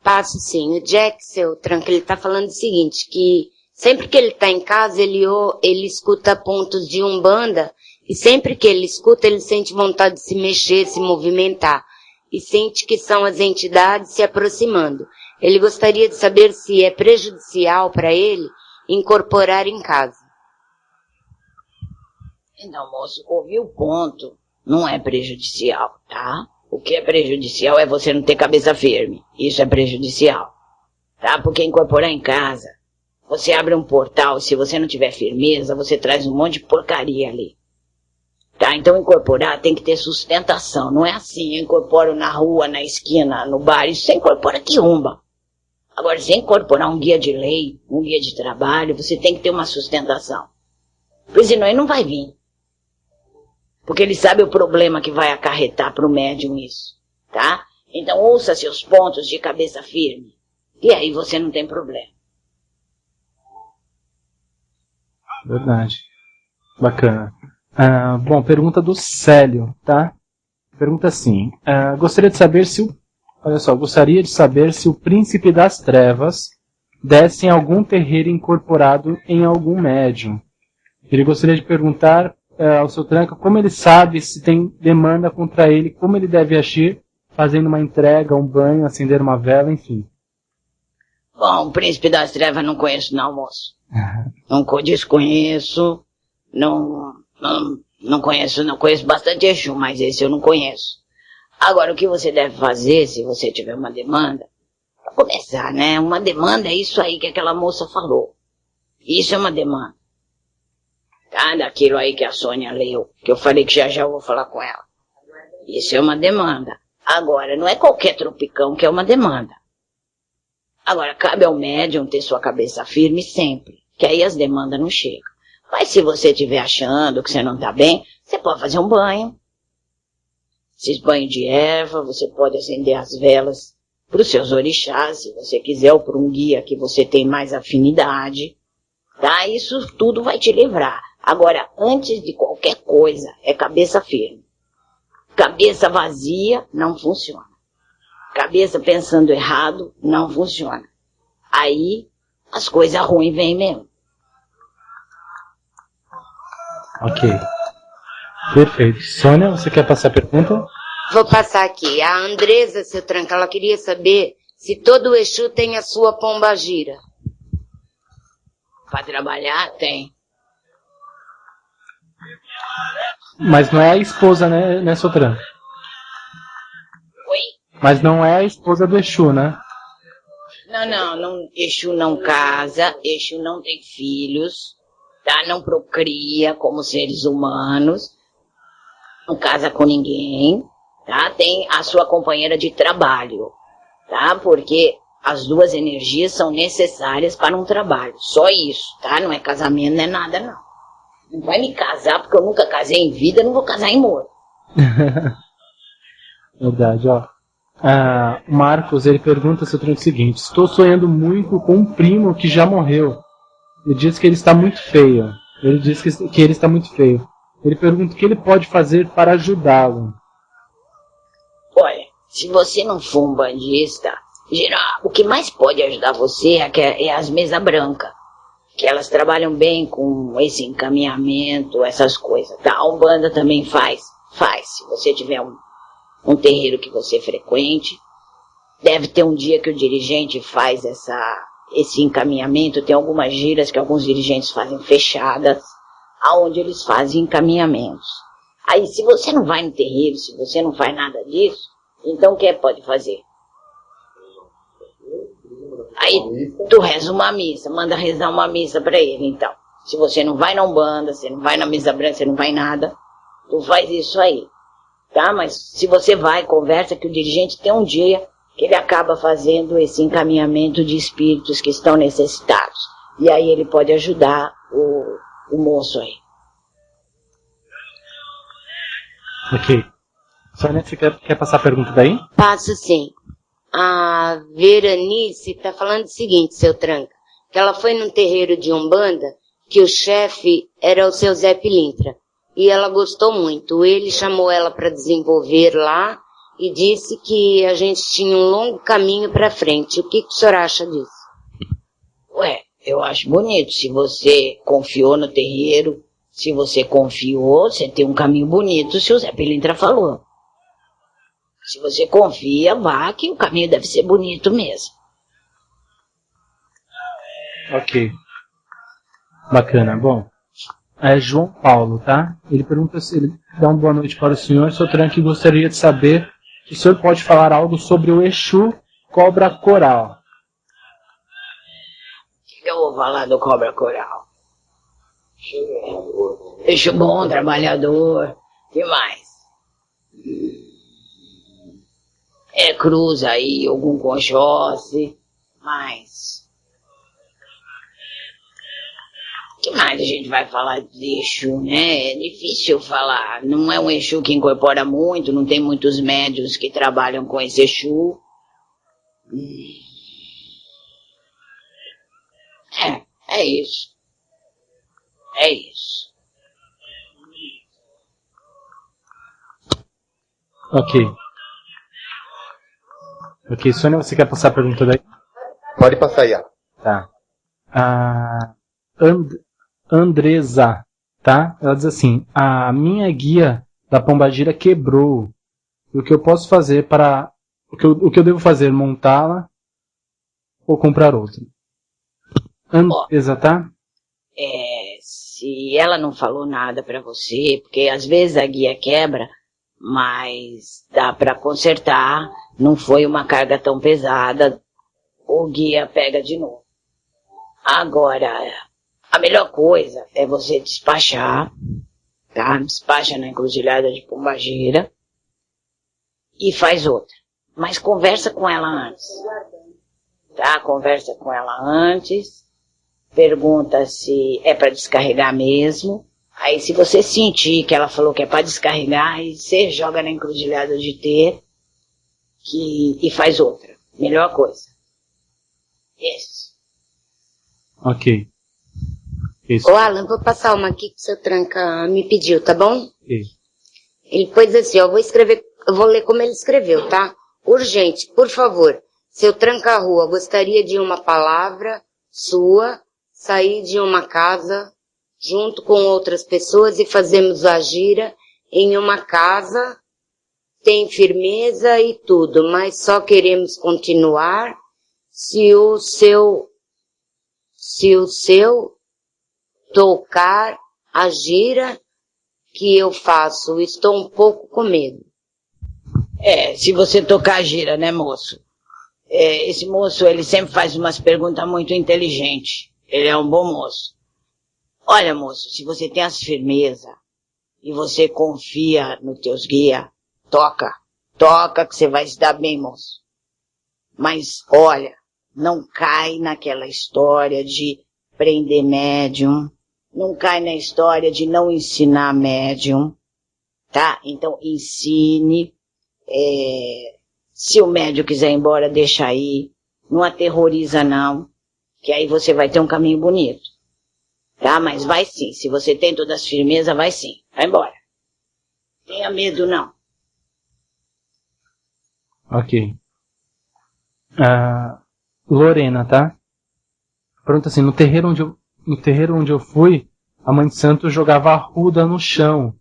Passo sim. O Jack, seu tranca, ele tá falando o seguinte, que sempre que ele tá em casa, ele escuta pontos de umbanda, e sempre que ele escuta, ele sente vontade de se mexer, se movimentar, e sente que são as entidades se aproximando. Ele gostaria de saber se é prejudicial para ele incorporar em casa. Então, moço, ouvir o ponto não é prejudicial, tá? O que é prejudicial é você não ter cabeça firme. Isso é prejudicial, tá? Porque incorporar em casa, você abre um portal e se você não tiver firmeza, você traz um monte de porcaria ali. Tá? Então incorporar tem que ter sustentação. Não é assim, eu incorporo na rua, na esquina, no bar. Isso você incorpora quiumba. Agora, se incorporar um guia de lei, um guia de trabalho, você tem que ter uma sustentação. Porque senão ele não vai vir. Porque ele sabe o problema que vai acarretar para o médium isso, tá? Então ouça seus pontos de cabeça firme. E aí você não tem problema. Verdade. Bacana. Bom, pergunta do Célio, tá? Pergunta assim. Gostaria de saber se o Príncipe das Trevas desce em algum terreiro incorporado em algum médium. Ele gostaria de perguntar ao seu Tranca como ele sabe se tem demanda contra ele, como ele deve agir, fazendo uma entrega, um banho, acender uma vela, enfim. Bom, o Príncipe das Trevas não conheço não, moço. Não desconheço, não conheço bastante Exu, mas esse eu não conheço. Agora, o que você deve fazer, se você tiver uma demanda, para começar, né? Uma demanda é isso aí que aquela moça falou. Isso é uma demanda. Tá? Daquilo aí que a Sônia leu, que eu falei que já eu vou falar com ela. Isso é uma demanda. Agora, não é qualquer tropicão que é uma demanda. Agora, cabe ao médium ter sua cabeça firme sempre, que aí as demandas não chegam. Mas se você estiver achando que você não está bem, você pode fazer um banho. Esses banhos de erva, você pode acender as velas para os seus orixás, se você quiser, ou para um guia que você tem mais afinidade, tá? Isso tudo vai te livrar. Agora, antes de qualquer coisa, é cabeça firme. Cabeça vazia não funciona. Cabeça pensando errado não funciona. Aí, as coisas ruins vêm mesmo. Ok. Perfeito. Sônia, você quer passar a pergunta? Vou passar aqui. A Andresa, seu Tranca, ela queria saber se todo Exu tem a sua pombagira. Pra trabalhar, tem. Mas não é a esposa, né, Sotran? Oi? Mas não é a esposa do Exu, né? Não, Exu não casa, Exu não tem filhos, tá? Não procria como seres humanos, não casa com ninguém, tá? Tem a sua companheira de trabalho, tá? Porque as duas energias são necessárias para um trabalho, só isso, tá? Não é casamento, não é nada, não. Não vai me casar, porque eu nunca casei em vida, não vou casar em morto. Verdade, ó. O Marcos, ele pergunta o seguinte: estou sonhando muito com um primo que já morreu. Ele diz que ele está muito feio. Ele diz que ele está muito feio. Ele pergunta o que ele pode fazer para ajudá-lo. Olha, se você não for um bandista, geral, o que mais pode ajudar você é as mesas brancas. Que elas trabalham bem com esse encaminhamento, essas coisas. Tá? A Umbanda também faz. Se você tiver um terreiro que você frequente, deve ter um dia que o dirigente faz esse encaminhamento. Tem algumas giras que alguns dirigentes fazem fechadas, aonde eles fazem encaminhamentos. Aí, se você não vai no terreiro, se você não faz nada disso, então o que pode fazer? Aí tu reza uma missa, manda rezar uma missa pra ele, então. Se você não vai na Umbanda, você não vai na mesa branca, você não vai nada, tu faz isso aí, tá? Mas se você vai, conversa, que o dirigente tem um dia que ele acaba fazendo esse encaminhamento de espíritos que estão necessitados. E aí ele pode ajudar o moço aí. Ok. Sônia, você quer passar a pergunta daí? Passo sim. A Veranice está falando o seguinte, seu Tranca, que ela foi num terreiro de Umbanda, que o chefe era o seu Zé Pilintra, e ela gostou muito. Ele chamou ela para desenvolver lá e disse que a gente tinha um longo caminho para frente. O que o senhor acha disso? Ué, eu acho bonito. Se você confiou no terreiro, se você confiou, você tem um caminho bonito, se o Zé Pilintra falou. Se você confia, vá, que o caminho deve ser bonito mesmo. Ok. Bacana. Bom, é João Paulo, tá? Ele pergunta se ele dá uma boa noite para o senhor. Seu Tranque gostaria de saber se o senhor pode falar algo sobre o Exu Cobra Coral. O que eu vou falar do Cobra Coral? Exu bom, trabalhador. O que mais? Cruza aí algum conchoce, mas... O que mais a gente vai falar de Exu, né? É difícil falar. Não é um Exu que incorpora muito, não tem muitos médiuns que trabalham com esse Exu. É isso. É isso. Ok, Sônia, você quer passar a pergunta daí? Pode passar aí, ó. Tá. A Andresa, tá? Ela diz assim: a minha guia da pombagira quebrou. O que eu posso fazer para... O que eu devo fazer? Montá-la ou comprar outra? Andresa, tá? Se ela não falou nada pra você, porque às vezes a guia quebra, mas dá pra consertar, não foi uma carga tão pesada, o guia pega de novo. Agora, a melhor coisa é você despachar, tá? Despacha na encruzilhada de pombagira e faz outra. Mas conversa com ela antes, tá? Conversa com ela antes, pergunta se é pra descarregar mesmo. Aí se você sentir que ela falou que é pra descarregar, aí você joga na encruzilhada de ter e faz outra. Melhor coisa. Isso. Ok. Isso. Ô, Alan, vou passar uma aqui que o seu Tranca me pediu, tá bom? Isso. Ele pôs assim, ó, eu vou ler como ele escreveu, tá? Urgente, por favor, seu Tranca-Rua, gostaria de uma palavra sua, sair de uma casa junto com outras pessoas e fazermos a gira em uma casa, tem firmeza e tudo, mas só queremos continuar se o seu tocar a gira que eu faço, estou um pouco com medo. Se você tocar a gira, né, moço? Esse moço, ele sempre faz umas perguntas muito inteligentes. Ele é um bom moço. Olha, moço, se você tem as firmeza e você confia nos teus guias, toca que você vai se dar bem, moço. Mas, olha, não cai naquela história de prender médium, não cai na história de não ensinar médium, tá? Então, ensine. Se o médium quiser ir embora, deixa aí. Não aterroriza, não. Que aí você vai ter um caminho bonito. Tá? Mas vai sim. Se você tem todas as firmezas, vai sim. Vai embora. Tenha medo, não. Ok. Lorena, tá? Pronto, assim, no terreiro onde eu fui, a mãe de santo jogava arruda no chão.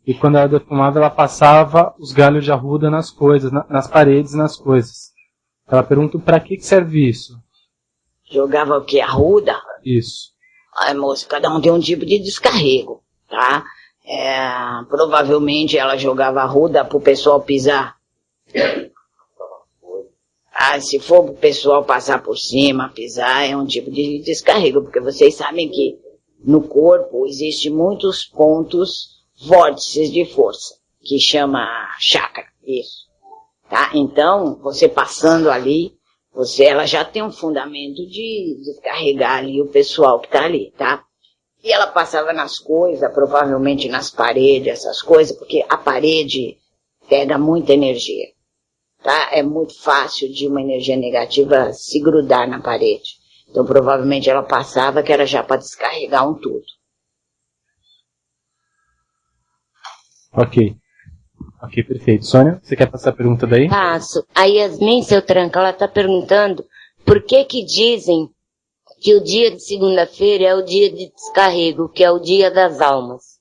E quando ela defumava, ela passava os galhos de arruda nas coisas, nas paredes e nas coisas. Ela pergunta pra que serve isso? Jogava o quê? Arruda? Isso. Ai, moço, cada um tem um tipo de descarrego, tá? Provavelmente ela jogava arruda pro pessoal pisar. Se for pro pessoal passar por cima, pisar, é um tipo de descarrego, porque vocês sabem que no corpo existem muitos pontos vórtices de força, que chama chakra, isso, tá? Então, você passando ali, ela já tem um fundamento de descarregar ali o pessoal que tá ali, tá? E ela passava nas coisas, provavelmente nas paredes, essas coisas, porque a parede pega muita energia, tá? É muito fácil de uma energia negativa se grudar na parede. Então, provavelmente ela passava que era já para descarregar um tudo. Ok. Ok, perfeito. Sônia, você quer passar a pergunta daí? Passo. A Yasmin, seu Tranca, ela tá perguntando por que dizem que o dia de segunda-feira é o dia de descarrego, que é o dia das almas.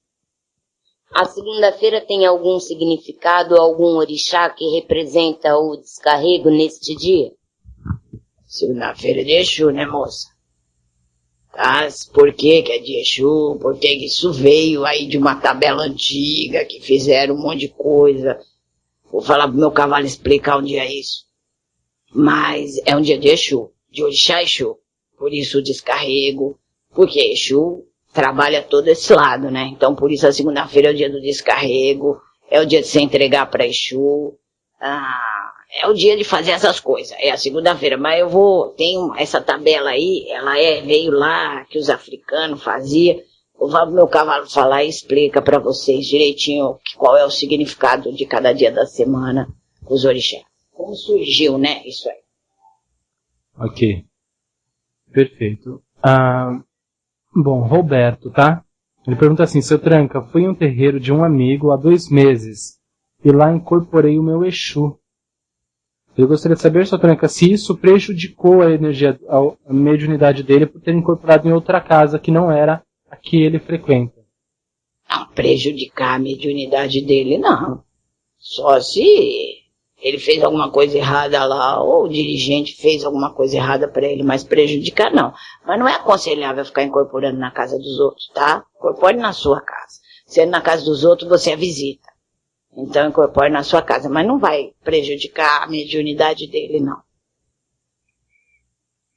A segunda-feira tem algum significado, algum orixá que representa o descarrego neste dia? Segunda-feira é de Exu, né, moça? Tá? Por que é de Exu? Porque isso veio aí de uma tabela antiga, que fizeram um monte de coisa. Vou falar pro meu cavalo explicar onde é isso. Mas é um dia de Exu, de orixá Exu. Por isso o descarrego, porque Exu trabalha todo esse lado, né? Então por isso a segunda-feira é o dia do descarrego, é o dia de se entregar para Exu, é o dia de fazer essas coisas, é a segunda-feira. Mas tem essa tabela aí, veio lá, que os africanos faziam. Eu vou pro meu cavalo falar e explica para vocês direitinho qual é o significado de cada dia da semana, os orixás. Como surgiu, né, isso aí. Ok. Perfeito. Bom, Roberto, tá? Ele pergunta assim, seu Tranca, fui em um terreiro de um amigo há 2 meses e lá incorporei o meu Exu. Eu gostaria de saber, seu Tranca, se isso prejudicou a energia, a mediunidade dele por ter incorporado em outra casa que não era a que ele frequenta. Não, prejudicar a mediunidade dele, não. Só se ele fez alguma coisa errada lá, ou o dirigente fez alguma coisa errada para ele, mas prejudicar não. Mas não é aconselhável ficar incorporando na casa dos outros, tá? Incorpore na sua casa. Sendo na casa dos outros, você é visita. Então incorpore na sua casa, mas não vai prejudicar a mediunidade dele, não.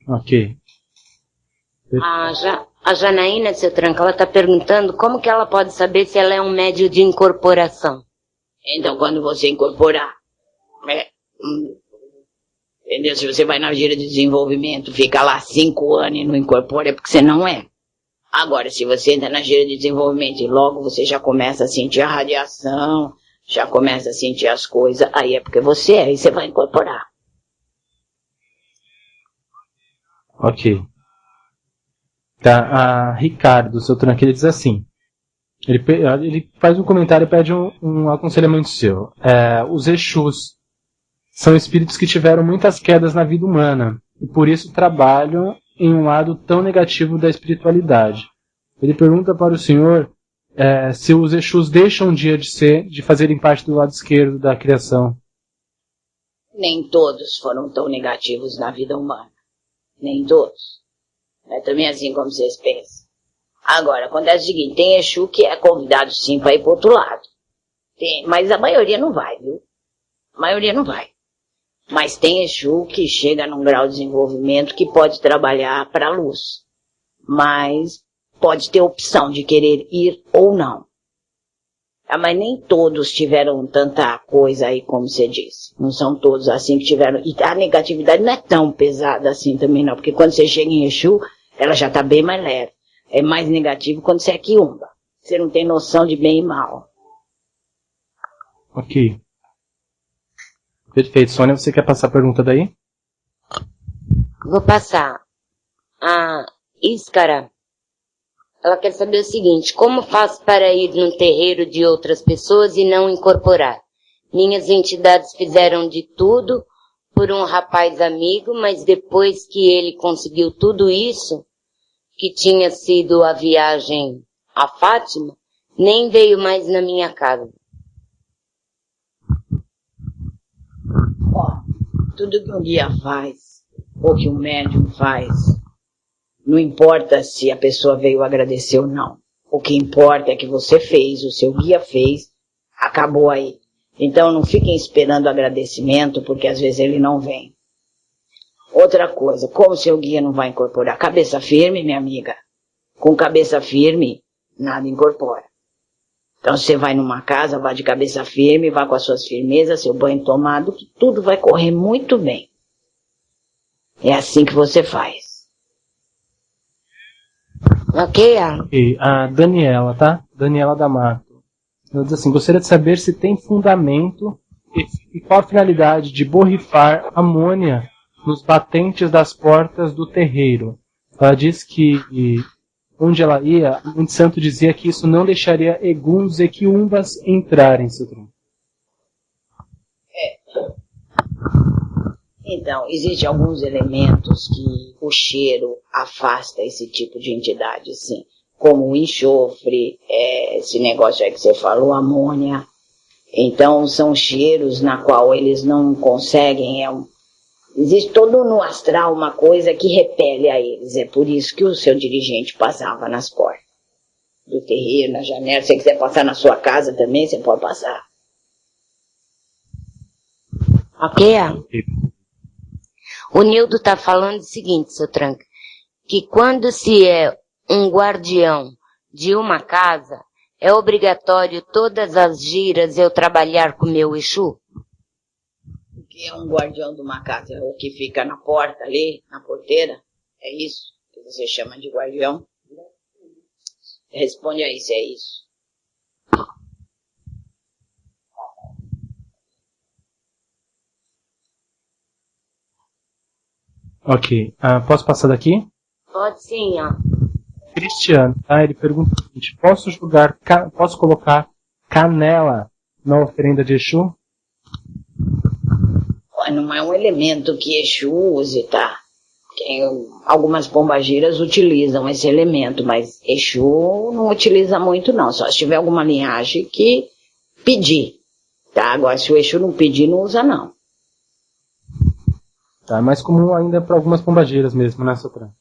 Ok. A Janaína, seu Tranca, ela está perguntando como que ela pode saber se ela é um médium de incorporação. Então quando você incorporar, entendeu? Se você vai na gira de desenvolvimento, fica lá 5 anos e não incorpora, é porque você não é. Agora, se você entra na gira de desenvolvimento e logo você já começa a sentir a radiação, já começa a sentir as coisas, aí é porque você é, aí você vai incorporar. Ok. Tá, a Ricardo, seu tranque, ele diz assim. Ele faz um comentário e pede um aconselhamento seu. Os Exus são espíritos que tiveram muitas quedas na vida humana e por isso trabalham em um lado tão negativo da espiritualidade. Ele pergunta para o senhor se os Exus deixam um dia de fazerem parte do lado esquerdo da criação. Nem todos foram tão negativos na vida humana. Nem todos. Não é também assim como vocês pensam. Agora, acontece o seguinte, tem Exu que é convidado sim para ir pro outro lado. Mas a maioria não vai, viu? A maioria não vai. Mas tem Exu que chega num grau de desenvolvimento que pode trabalhar para a luz. Mas pode ter opção de querer ir ou não. Mas nem todos tiveram tanta coisa aí como você disse. Não são todos assim que tiveram. E a negatividade não é tão pesada assim também não. Porque quando você chega em Exu, ela já está bem mais leve. É mais negativo quando você é quiumba. Você não tem noção de bem e mal. Ok. Perfeito. Sônia, você quer passar a pergunta daí? Vou passar. A Íscara, ela quer saber o seguinte: como faço para ir no terreiro de outras pessoas e não incorporar? Minhas entidades fizeram de tudo por um rapaz amigo, mas depois que ele conseguiu tudo isso, que tinha sido a viagem a Fátima, nem veio mais na minha casa. Tudo que um guia faz, ou que um médium faz, não importa se a pessoa veio agradecer ou não. O que importa é que você fez, o seu guia fez, acabou aí. Então não fiquem esperando agradecimento, porque às vezes ele não vem. Outra coisa, como o seu guia não vai incorporar? Cabeça firme, minha amiga. Com cabeça firme, nada incorpora. Então você vai numa casa, vá de cabeça firme, vá com as suas firmezas, seu banho tomado, que tudo vai correr muito bem. É assim que você faz. Ok, Alan? Ok. A Daniela, tá? Daniela da Mato. Ela diz assim, gostaria de saber se tem fundamento e qual a finalidade de borrifar amônia nos batentes das portas do terreiro. Ela diz que onde ela ia, o Monte Santo dizia que isso não deixaria eguns e quiumbas entrarem, seu tronco. Então, existem alguns elementos que o cheiro afasta esse tipo de entidade, sim. Como o enxofre, esse negócio aí que você falou, amônia. Então, são cheiros na qual eles não conseguem, existe todo no astral uma coisa que repele a eles. É por isso que o seu dirigente passava nas portas do terreiro, na janela. Se você quiser passar na sua casa também, você pode passar. Ok, Alan? O Nildo está falando o seguinte, seu Tranca, que quando se é um guardião de uma casa, é obrigatório todas as giras eu trabalhar com meu Exu? Que é um guardião de uma casa, o que fica na porta ali, na porteira, é isso que você chama de guardião? Responde aí se é isso. Ok. Posso passar daqui? Pode sim, ó. Cristiano, tá? Ele pergunta o seguinte, posso colocar canela na oferenda de Exu? Não é um elemento que Exu use, tá? Algumas pombagiras utilizam esse elemento, mas Exu não utiliza muito não, só se tiver alguma linhagem que pedir, tá? Agora se o Exu não pedir, não usa não. Tá, é mais comum ainda para algumas pombagiras mesmo, né, Sotran?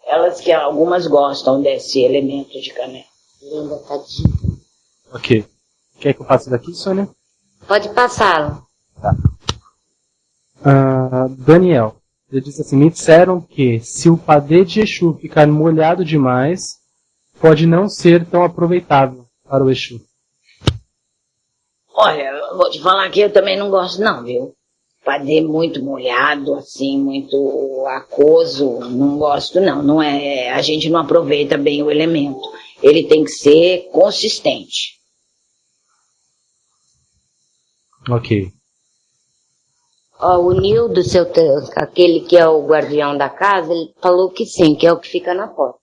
Elas que algumas gostam desse elemento de canela. Linda, tadinha. Ok. Quer que eu passe daqui, Sônia? Pode passá-lo. Tá. Daniel, ele disse assim, me disseram que se o padê de Exu ficar molhado demais, pode não ser tão aproveitável para o Exu. Olha, eu vou te falar que eu também não gosto não, viu? Padê muito molhado, assim, muito aquoso, não gosto não. Não é, a gente não aproveita bem o elemento. Ele tem que ser consistente. Ok. Ó, o Nildo, aquele que é o guardião da casa, ele falou que sim, que é o que fica na porta.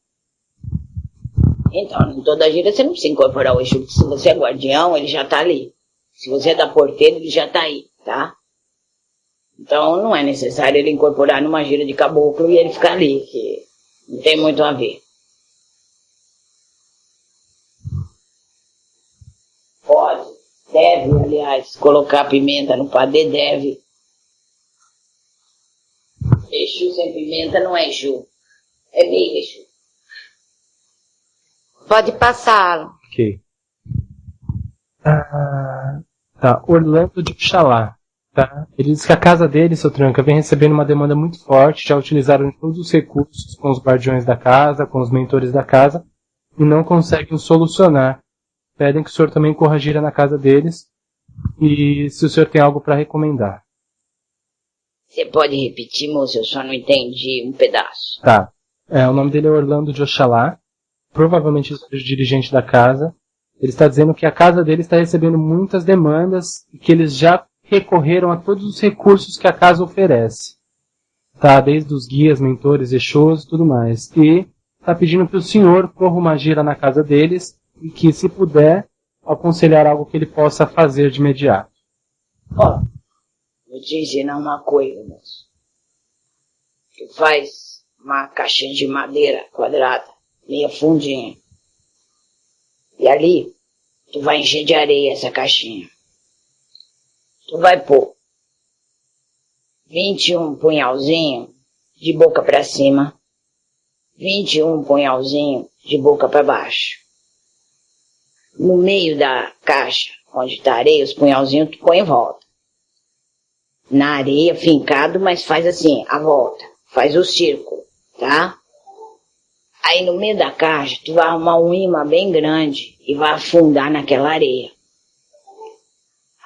Então, em toda gira você não precisa incorporar o Exu, porque se você é guardião, ele já tá ali. Se você é da porteira, ele já tá aí, tá? Então não é necessário ele incorporar numa gira de caboclo e ele ficar ali, que não tem muito a ver. Pode, deve, aliás, colocar pimenta no padê, deve. Exu sem pimenta não é Exu, é meio Exu. Pode passá-lo. Ok. Tá, Orlando de Oxalá. Tá? Ele diz que a casa dele, seu Tranca, vem recebendo uma demanda muito forte, já utilizaram todos os recursos com os guardiões da casa, com os mentores da casa, e não conseguem solucionar. Pedem que o senhor também corra gira na casa deles, e se o senhor tem algo para recomendar. Você pode repetir, moço? Eu só não entendi um pedaço. Tá. O nome dele é Orlando de Oxalá, provavelmente ele seja o dirigente da casa. Ele está dizendo que a casa dele está recebendo muitas demandas e que eles já recorreram a todos os recursos que a casa oferece. Tá? Desde os guias, mentores, exus e tudo mais. E está pedindo que o senhor corra uma gira na casa deles e que, se puder, aconselhar algo que ele possa fazer de imediato. Ó, vou te ensinar uma coisa, moço. Tu faz uma caixinha de madeira quadrada, meia fundinha. E ali, tu vai encher de areia essa caixinha. Tu vai pôr 21 punhalzinho de boca pra cima, 21 punhalzinho de boca pra baixo. No meio da caixa, onde tá a areia, os punhalzinhos tu põe em volta. Na areia, fincado, mas faz assim, a volta. Faz o círculo, tá? Aí no meio da caixa, tu vai arrumar um imã bem grande e vai afundar naquela areia.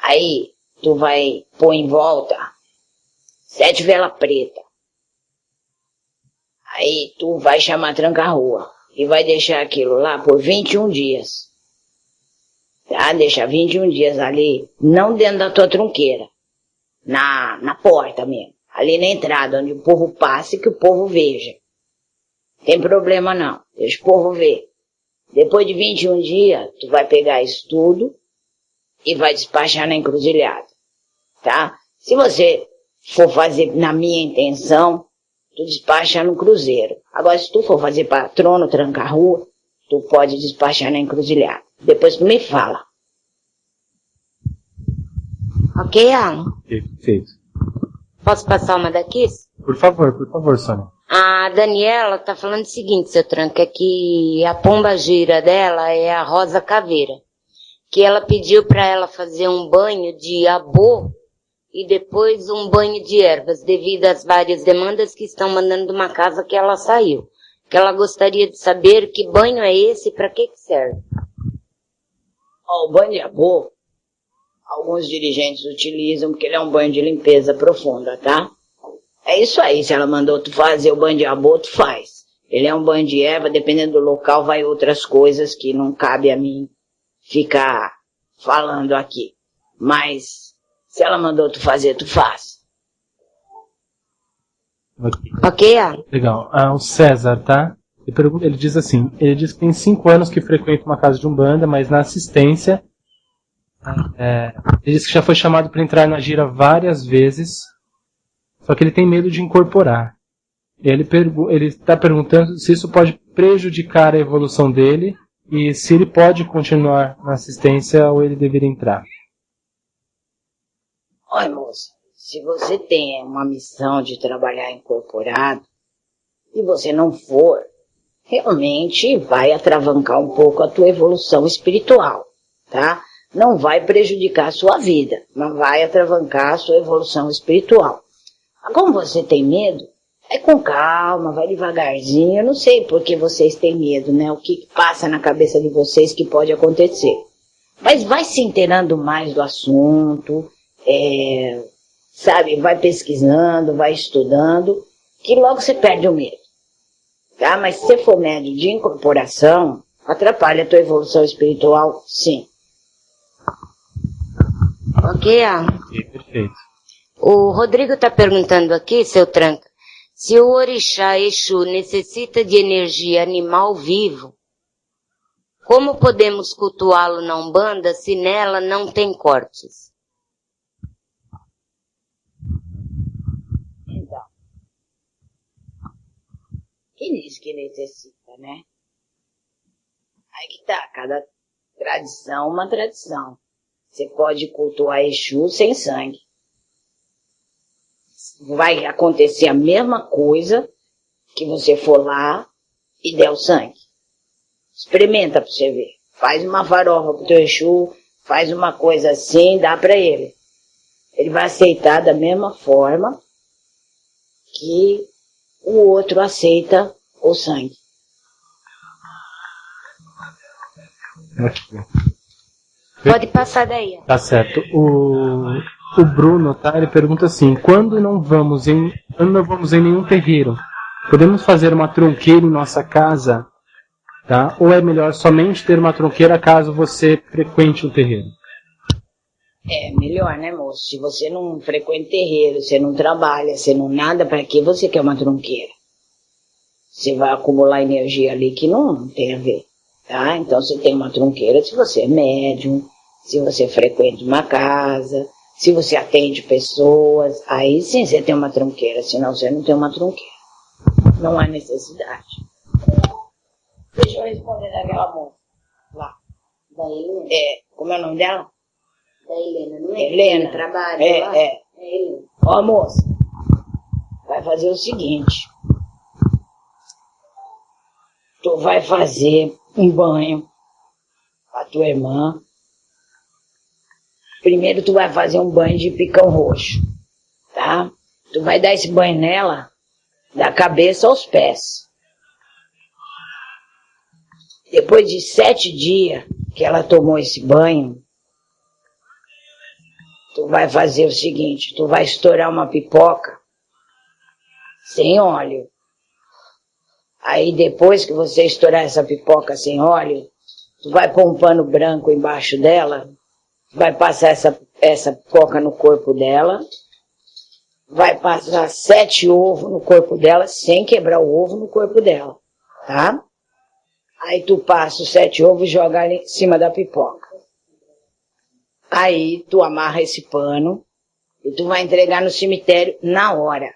Aí, tu vai pôr em volta 7 velas pretas. Aí, tu vai chamar tranca-rua e vai deixar aquilo lá por 21 dias. Tá? Deixa 21 dias ali, não dentro da tua trunqueira. Na porta mesmo. Ali na entrada, onde o povo passa e que o povo veja. Tem problema não, deixa o povo ver. Depois de 21 dias, tu vai pegar isso tudo e vai despachar na encruzilhada, tá? Se você for fazer na minha intenção, tu despacha no cruzeiro. Agora, se tu for fazer patrono, tranca-rua, tu pode despachar na encruzilhada. Depois tu me fala. Ok, Alan? Perfeito. Posso passar uma daqui? Por favor, Sônia. A Daniela tá falando o seguinte, seu Tranca, que a pomba gira dela é a Rosa Caveira. Que ela pediu para ela fazer um banho de abô e depois um banho de ervas, devido às várias demandas que estão mandando de uma casa que ela saiu. Que ela gostaria de saber que banho é esse e para que serve. Ó, o banho de abô, alguns dirigentes utilizam porque ele é um banho de limpeza profunda, tá? É isso aí, se ela mandou tu fazer o banho de abô, tu faz. Ele é um banho de erva, dependendo do local, vai outras coisas que não cabe a mim ficar falando aqui. Mas, se ela mandou tu fazer, tu faz. Ok, Alan? Legal. O César, tá? Ele diz assim, ele diz que tem 5 anos que frequenta uma casa de umbanda, mas na assistência, ele diz que já foi chamado para entrar na gira várias vezes, só que ele tem medo de incorporar. Ele está perguntando se isso pode prejudicar a evolução dele e se ele pode continuar na assistência ou ele deveria entrar. Olha, moça, se você tem uma missão de trabalhar incorporado e você não for, realmente vai atravancar um pouco a tua evolução espiritual, tá? Não vai prejudicar a sua vida, mas vai atravancar a sua evolução espiritual. Como você tem medo, é com calma, vai devagarzinho. Eu não sei por que vocês têm medo, né? O que passa na cabeça de vocês que pode acontecer. Mas vai se inteirando mais do assunto, sabe? Vai pesquisando, vai estudando, que logo você perde o medo. Tá? Mas se você for médio de incorporação, atrapalha a tua evolução espiritual, sim. Ok, Alan? Perfeito. O Rodrigo está perguntando aqui, seu Tranca, se o orixá Exu necessita de energia animal vivo Como podemos cultuá-lo na Umbanda se nela não tem cortes? Então, quem diz que necessita, né? Aí que tá, cada tradição uma tradição. Você pode cultuar Exu sem sangue. Vai acontecer a mesma coisa que você for lá e der o sangue. Experimenta pra você ver. Faz uma farofa pro teu Exu, faz uma coisa assim, dá pra ele. Ele vai aceitar da mesma forma que o outro aceita o sangue. Pode passar daí. Tá certo. O Bruno, tá? Ele pergunta assim: quando não vamos em nenhum terreiro, podemos fazer uma tronqueira em nossa casa, tá? Ou é melhor somente ter uma tronqueira caso você frequente o terreiro? É melhor, né, moço? Se você não frequenta terreiro, você não trabalha, você não nada, pra que você quer uma tronqueira? Você vai acumular energia ali que não tem a ver, tá? Então você tem uma tronqueira se você é médium, se você frequenta uma casa, se você atende pessoas, aí sim você tem uma tronqueira, senão você não tem uma tronqueira. Não há necessidade. Deixa eu responder daquela moça lá. Da Helena? Como é o nome dela? Da Helena, não é? Helena. Trabalha lá? É. Helena. Ó, moça, vai fazer o seguinte. Tu vai fazer um banho pra tua irmã. Primeiro tu vai fazer um banho de picão roxo, tá? Tu vai dar esse banho nela, da cabeça aos pés. Depois de 7 dias que ela tomou esse banho, tu vai fazer o seguinte, tu vai estourar uma pipoca sem óleo. Aí depois que você estourar essa pipoca sem óleo, tu vai pôr um pano branco embaixo dela, vai passar essa pipoca no corpo dela, vai passar 7 ovos no corpo dela, sem quebrar o ovo no corpo dela, tá? Aí tu passa os 7 ovos e joga ali em cima da pipoca. Aí tu amarra esse pano e tu vai entregar no cemitério na hora.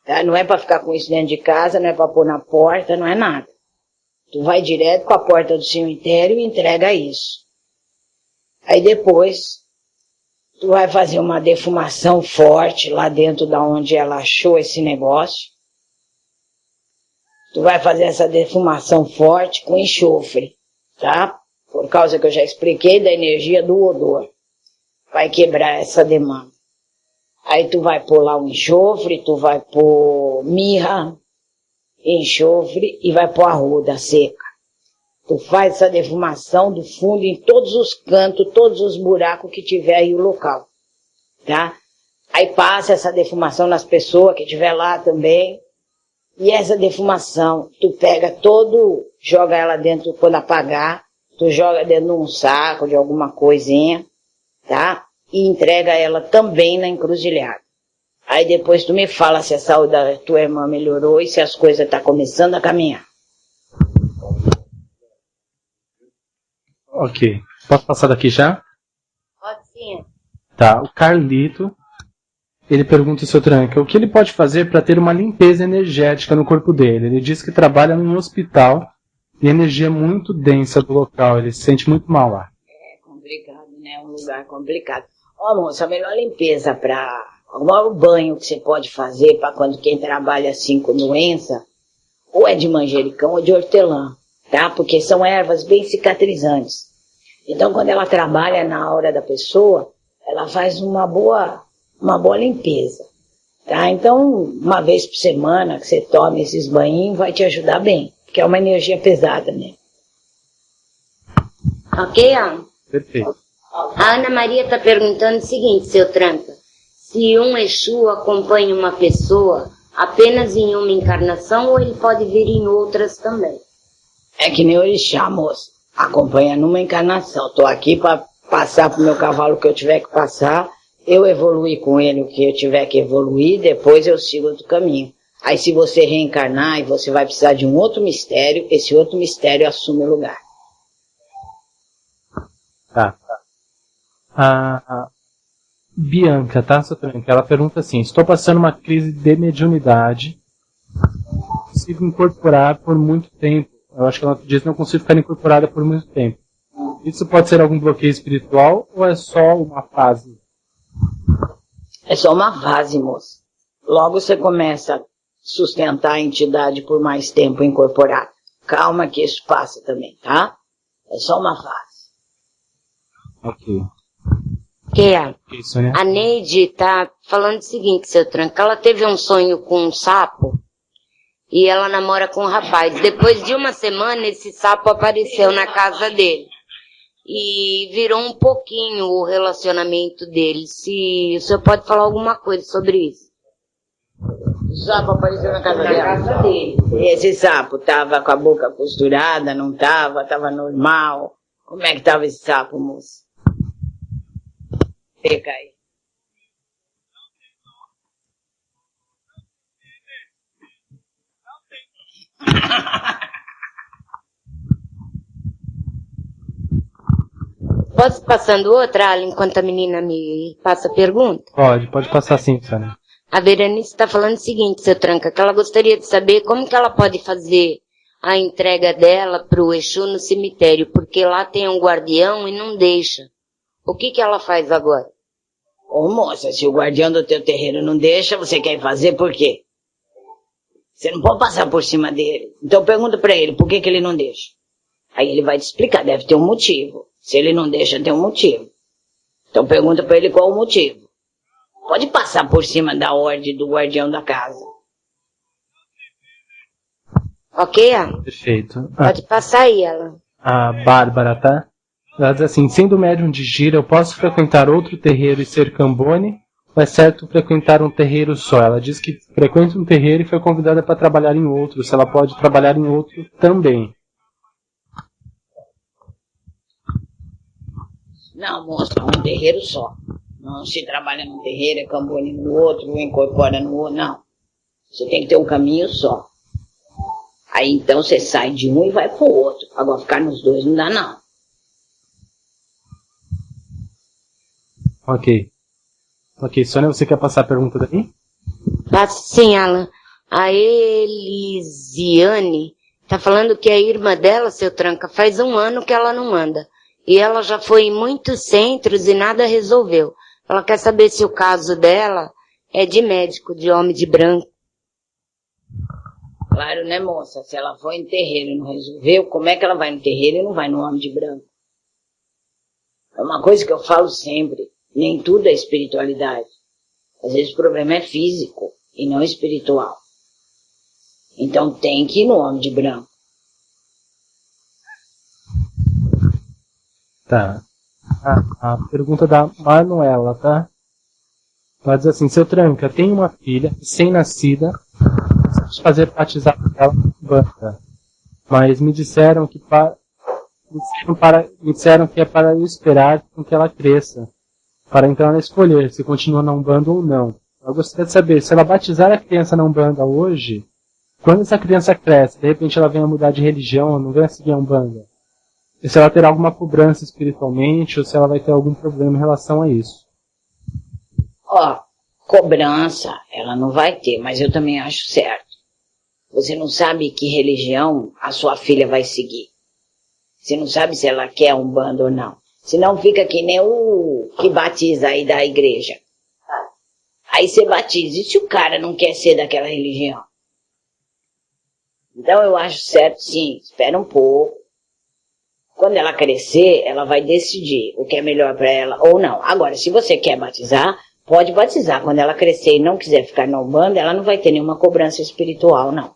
Tá? Não é pra ficar com isso dentro de casa, não é pra pôr na porta, não é nada. Tu vai direto pra porta do cemitério e entrega isso. Aí depois, tu vai fazer uma defumação forte lá dentro da onde ela achou esse negócio. Tu vai fazer essa defumação forte com enxofre, tá? Por causa que eu já expliquei da energia do odor. Vai quebrar essa demanda. Aí tu vai pôr lá o enxofre, tu vai pôr mirra, enxofre e vai pôr arruda seca. Tu faz essa defumação do fundo em todos os cantos, todos os buracos que tiver aí o local, tá? Aí passa essa defumação nas pessoas que tiver lá também. E essa defumação, tu pega joga ela dentro, quando apagar, tu joga dentro de um saco, de alguma coisinha, tá? E entrega ela também na encruzilhada. Aí depois tu me fala se a saúde da tua irmã melhorou e se as coisas tá começando a caminhar. Ok. Posso passar daqui já? Pode sim. Tá. O Carlito, ele pergunta ao seu Tranca o que ele pode fazer para ter uma limpeza energética no corpo dele. Ele diz que trabalha num hospital e a energia é muito densa do local. Ele se sente muito mal lá. É complicado, né? Um lugar complicado. Ó, moça, a melhor limpeza o maior banho que você pode fazer para quando quem trabalha assim com doença, ou é de manjericão ou de hortelã, tá? Porque são ervas bem cicatrizantes. Então, quando ela trabalha na aura da pessoa, ela faz uma boa limpeza, tá? Então, uma vez por semana que você tome esses banhinhos vai te ajudar bem, porque é uma energia pesada, né? Ok, Ana? Perfeito. A Ana Maria está perguntando o seguinte, seu Tranca. Se um Exu acompanha uma pessoa apenas em uma encarnação ou ele pode vir em outras também? É que nem orixá, moça. Acompanha numa encarnação. Tô aqui para passar pro meu cavalo o que eu tiver que passar. Eu evoluir com ele o que eu tiver que evoluir. Depois eu sigo outro caminho. Aí se você reencarnar e você vai precisar de um outro mistério, esse outro mistério assume o lugar. Tá. A Bianca, tá, seu tranca? Ela pergunta assim: estou passando uma crise de mediunidade. Não consigo incorporar por muito tempo. Eu acho que ela diz que não consigo ficar incorporada por muito tempo. Isso pode ser algum bloqueio espiritual ou é só uma fase? É só uma fase, moça. Logo você começa a sustentar a entidade por mais tempo incorporada. Calma que isso passa também, tá? É só uma fase. Ok. A Neide tá falando o seguinte, seu tranca. Ela teve um sonho com um sapo e ela namora com um rapaz. Depois de uma semana, esse sapo apareceu na casa dele. E virou um pouquinho o relacionamento deles. Se o senhor pode falar alguma coisa sobre isso. O sapo apareceu na casa dele. E esse sapo tava com a boca costurada, não tava? Tava normal? Como é que tava esse sapo, moça? Fica aí. Posso passando outra, Alan, enquanto a menina me passa a pergunta? Pode passar sim, Sônia. A Veranice está falando o seguinte, seu tranca, que ela gostaria de saber como que ela pode fazer a entrega dela para o Exu no cemitério, porque lá tem um guardião e não deixa. O que ela faz agora? Ô moça, se o guardião do teu terreiro não deixa, você quer fazer por quê? Você não pode passar por cima dele. Então pergunta pra ele por que ele não deixa. Aí ele vai te explicar, deve ter um motivo. Se ele não deixa, tem um motivo. Então pergunta pra ele qual o motivo. Pode passar por cima da ordem do guardião da casa. Ok, Alan? Perfeito. Pode passar aí, Alan. A Bárbara, tá? Ela diz assim: sendo médium de gira, eu posso frequentar outro terreiro e ser cambone? Ou é certo frequentar um terreiro só? Ela diz que frequenta um terreiro e foi convidada para trabalhar em outro. Se ela pode trabalhar em outro também. Não, moça, um terreiro só. Não se trabalha num terreiro, é cambone no outro, incorpora no outro, não. Você tem que ter um caminho só. Aí então você sai de um e vai pro outro. Agora ficar nos dois não dá, não. Ok. Ok, Sônia, você quer passar a pergunta daí? Sim, Alan. A Elisiane tá falando que a irmã dela, seu tranca, faz 1 ano que ela não anda. E ela já foi em muitos centros e nada resolveu. Ela quer saber se o caso dela é de médico, de homem de branco. Claro, né, moça? Se ela for em terreiro e não resolveu, como é que ela vai no terreiro e não vai no homem de branco? É uma coisa que eu falo sempre. Nem tudo é espiritualidade. Às vezes o problema é físico e não espiritual. Então tem que ir no homem de branco. Tá. A pergunta da Manuela, tá? Ela diz assim: seu tranca, tem uma filha recém-nascida, preciso fazer batizado dela na banda. Mas me disseram que é para eu esperar com que ela cresça, para então ela escolher se continua na Umbanda ou não. Eu gostaria de saber, se ela batizar a criança na Umbanda hoje, quando essa criança cresce, de repente ela vem a mudar de religião, não vem a seguir a Umbanda, e se ela terá alguma cobrança espiritualmente, ou se ela vai ter algum problema em relação a isso. Ó, cobrança ela não vai ter, mas eu também acho certo. Você não sabe que religião a sua filha vai seguir. Você não sabe se ela quer Umbanda ou não. Senão fica que nem o que batiza aí da igreja. Aí você batiza. E se o cara não quer ser daquela religião? Então eu acho certo, sim. Espera um pouco. Quando ela crescer, ela vai decidir o que é melhor para ela ou não. Agora, se você quer batizar, pode batizar. Quando ela crescer e não quiser ficar na Umbanda, ela não vai ter nenhuma cobrança espiritual, não.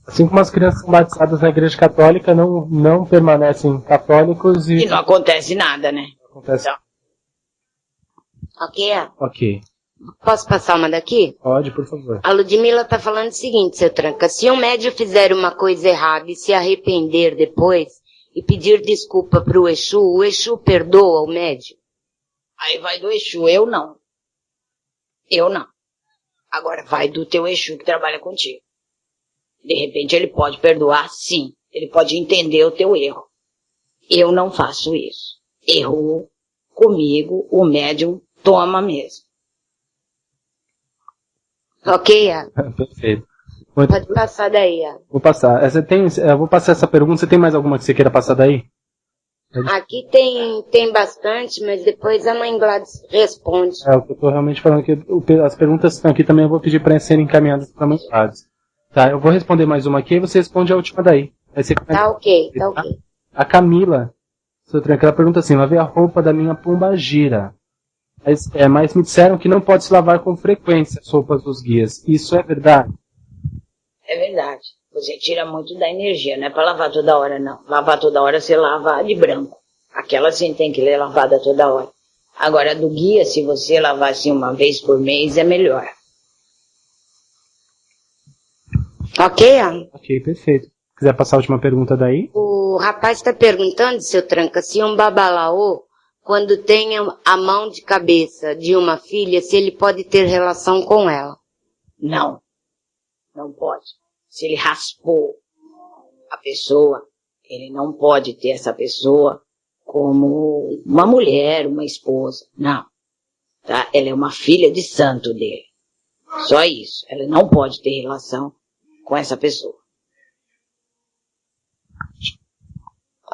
Assim como as crianças são batizadas na igreja católica, não permanecem católicos e... E não acontece nada, né? Acontece. Então. Ok? Ok. Posso passar uma daqui? Pode, por favor. A Ludmilla tá falando o seguinte, seu tranca. Se um médium fizer uma coisa errada e se arrepender depois e pedir desculpa pro Exu, o Exu perdoa o médium? Aí vai do Exu, eu não. Eu não. Agora vai do teu Exu que trabalha contigo. De repente ele pode perdoar, sim. Ele pode entender o teu erro. Eu não faço isso. Errou comigo, o médium toma mesmo. Ok, Alan? Perfeito. Pode passar daí, Alan. Vou passar. Eu vou passar essa pergunta. Você tem mais alguma que você queira passar daí? Aqui tem bastante, mas depois a mãe Gladys responde. O que eu tô realmente falando aqui, as perguntas que estão aqui também eu vou pedir para serem encaminhadas para a mãe Gladys. Tá, eu vou responder mais uma aqui e você responde a última daí. Aí você Tá ok, tá ok. A Camila, seu tranca, ela pergunta assim, lavei a roupa da minha pombagira. Mas me disseram que não pode se lavar com frequência as roupas dos guias. Isso é verdade? É verdade. Você tira muito da energia, não é pra lavar toda hora, não. Lavar toda hora, você lava de branco. Aquela sim tem que ser lavada toda hora. Agora, do guia, se você lavar assim uma vez por mês, é melhor. Ok, Alan? Ok, perfeito. Quiser passar a última pergunta daí? O rapaz está perguntando, seu tranca, se um babalaô, quando tem a mão de cabeça de uma filha, se ele pode ter relação com ela. Não. Não pode. Se ele raspou a pessoa, ele não pode ter essa pessoa como uma mulher, uma esposa. Não. Tá? Ela é uma filha de santo dele. Só isso. Ela não pode ter relação com essa pessoa.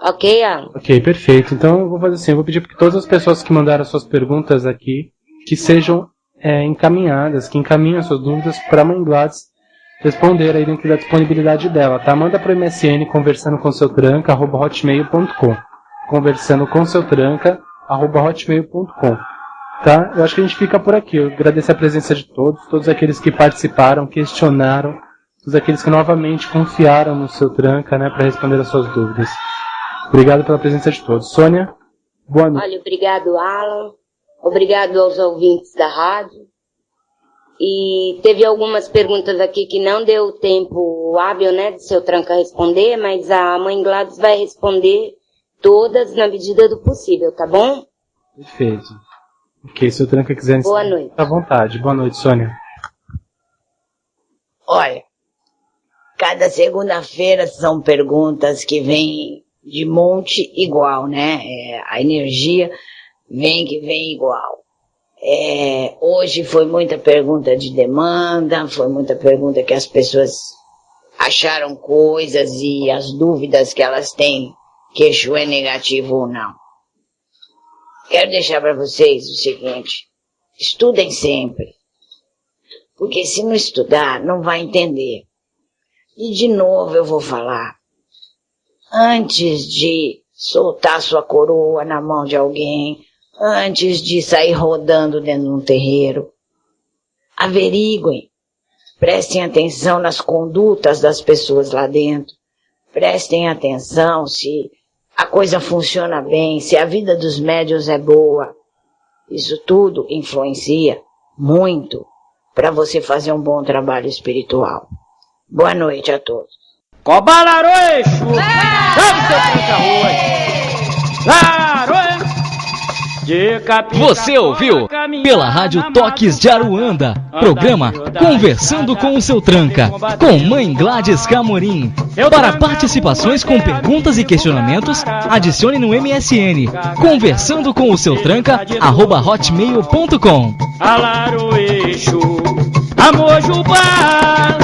Ok, Alan? Ok, perfeito. Então eu vou fazer assim, eu vou pedir para que todas as pessoas que mandaram suas perguntas aqui, que sejam encaminhadas, que encaminhem as suas dúvidas para a mãe Gladys responder aí dentro da disponibilidade dela, tá? Manda para o MSN conversandocomseutranca@hotmail.com conversandocomseutranca@hotmail.com, tá? Eu acho que a gente fica por aqui. Eu agradeço a presença de todos aqueles que participaram, questionaram, todos aqueles que novamente confiaram no seu tranca, né, para responder as suas dúvidas. Obrigado pela presença de todos. Sônia, boa noite. Olha, obrigado, Alan. Obrigado aos ouvintes da rádio. E teve algumas perguntas aqui que não deu tempo hábil, né, de seu tranca responder, mas a mãe Gladys vai responder todas na medida do possível, tá bom? Perfeito. Ok, se o tranca quiser... Boa noite. Fica à vontade. Boa noite, Sônia. Olha, cada segunda-feira são perguntas que vêm de monte igual, né? A energia vem igual. Hoje foi muita pergunta de demanda, foi muita pergunta que as pessoas acharam coisas e as dúvidas que elas têm, que Exu é negativo ou não. Quero deixar para vocês o seguinte, estudem sempre, porque se não estudar, não vai entender. E de novo eu vou falar, antes de soltar sua coroa na mão de alguém, antes de sair rodando dentro de um terreiro, averiguem, prestem atenção nas condutas das pessoas lá dentro, prestem atenção se a coisa funciona bem, se a vida dos médiuns é boa. Isso tudo influencia muito para você fazer um bom trabalho espiritual. Boa noite a todos. Cobalarô, Exu! Sabe seu tranca-ruas? Larô! Você ouviu pela Rádio Toques de Aruanda, programa Conversando com o Seu Tranca, com Mãe Gladys Camorim. Para participações com perguntas e questionamentos, adicione no MSN Conversando com o Seu Tranca @hotmail.com. Alaro Exu, Amor Jubá.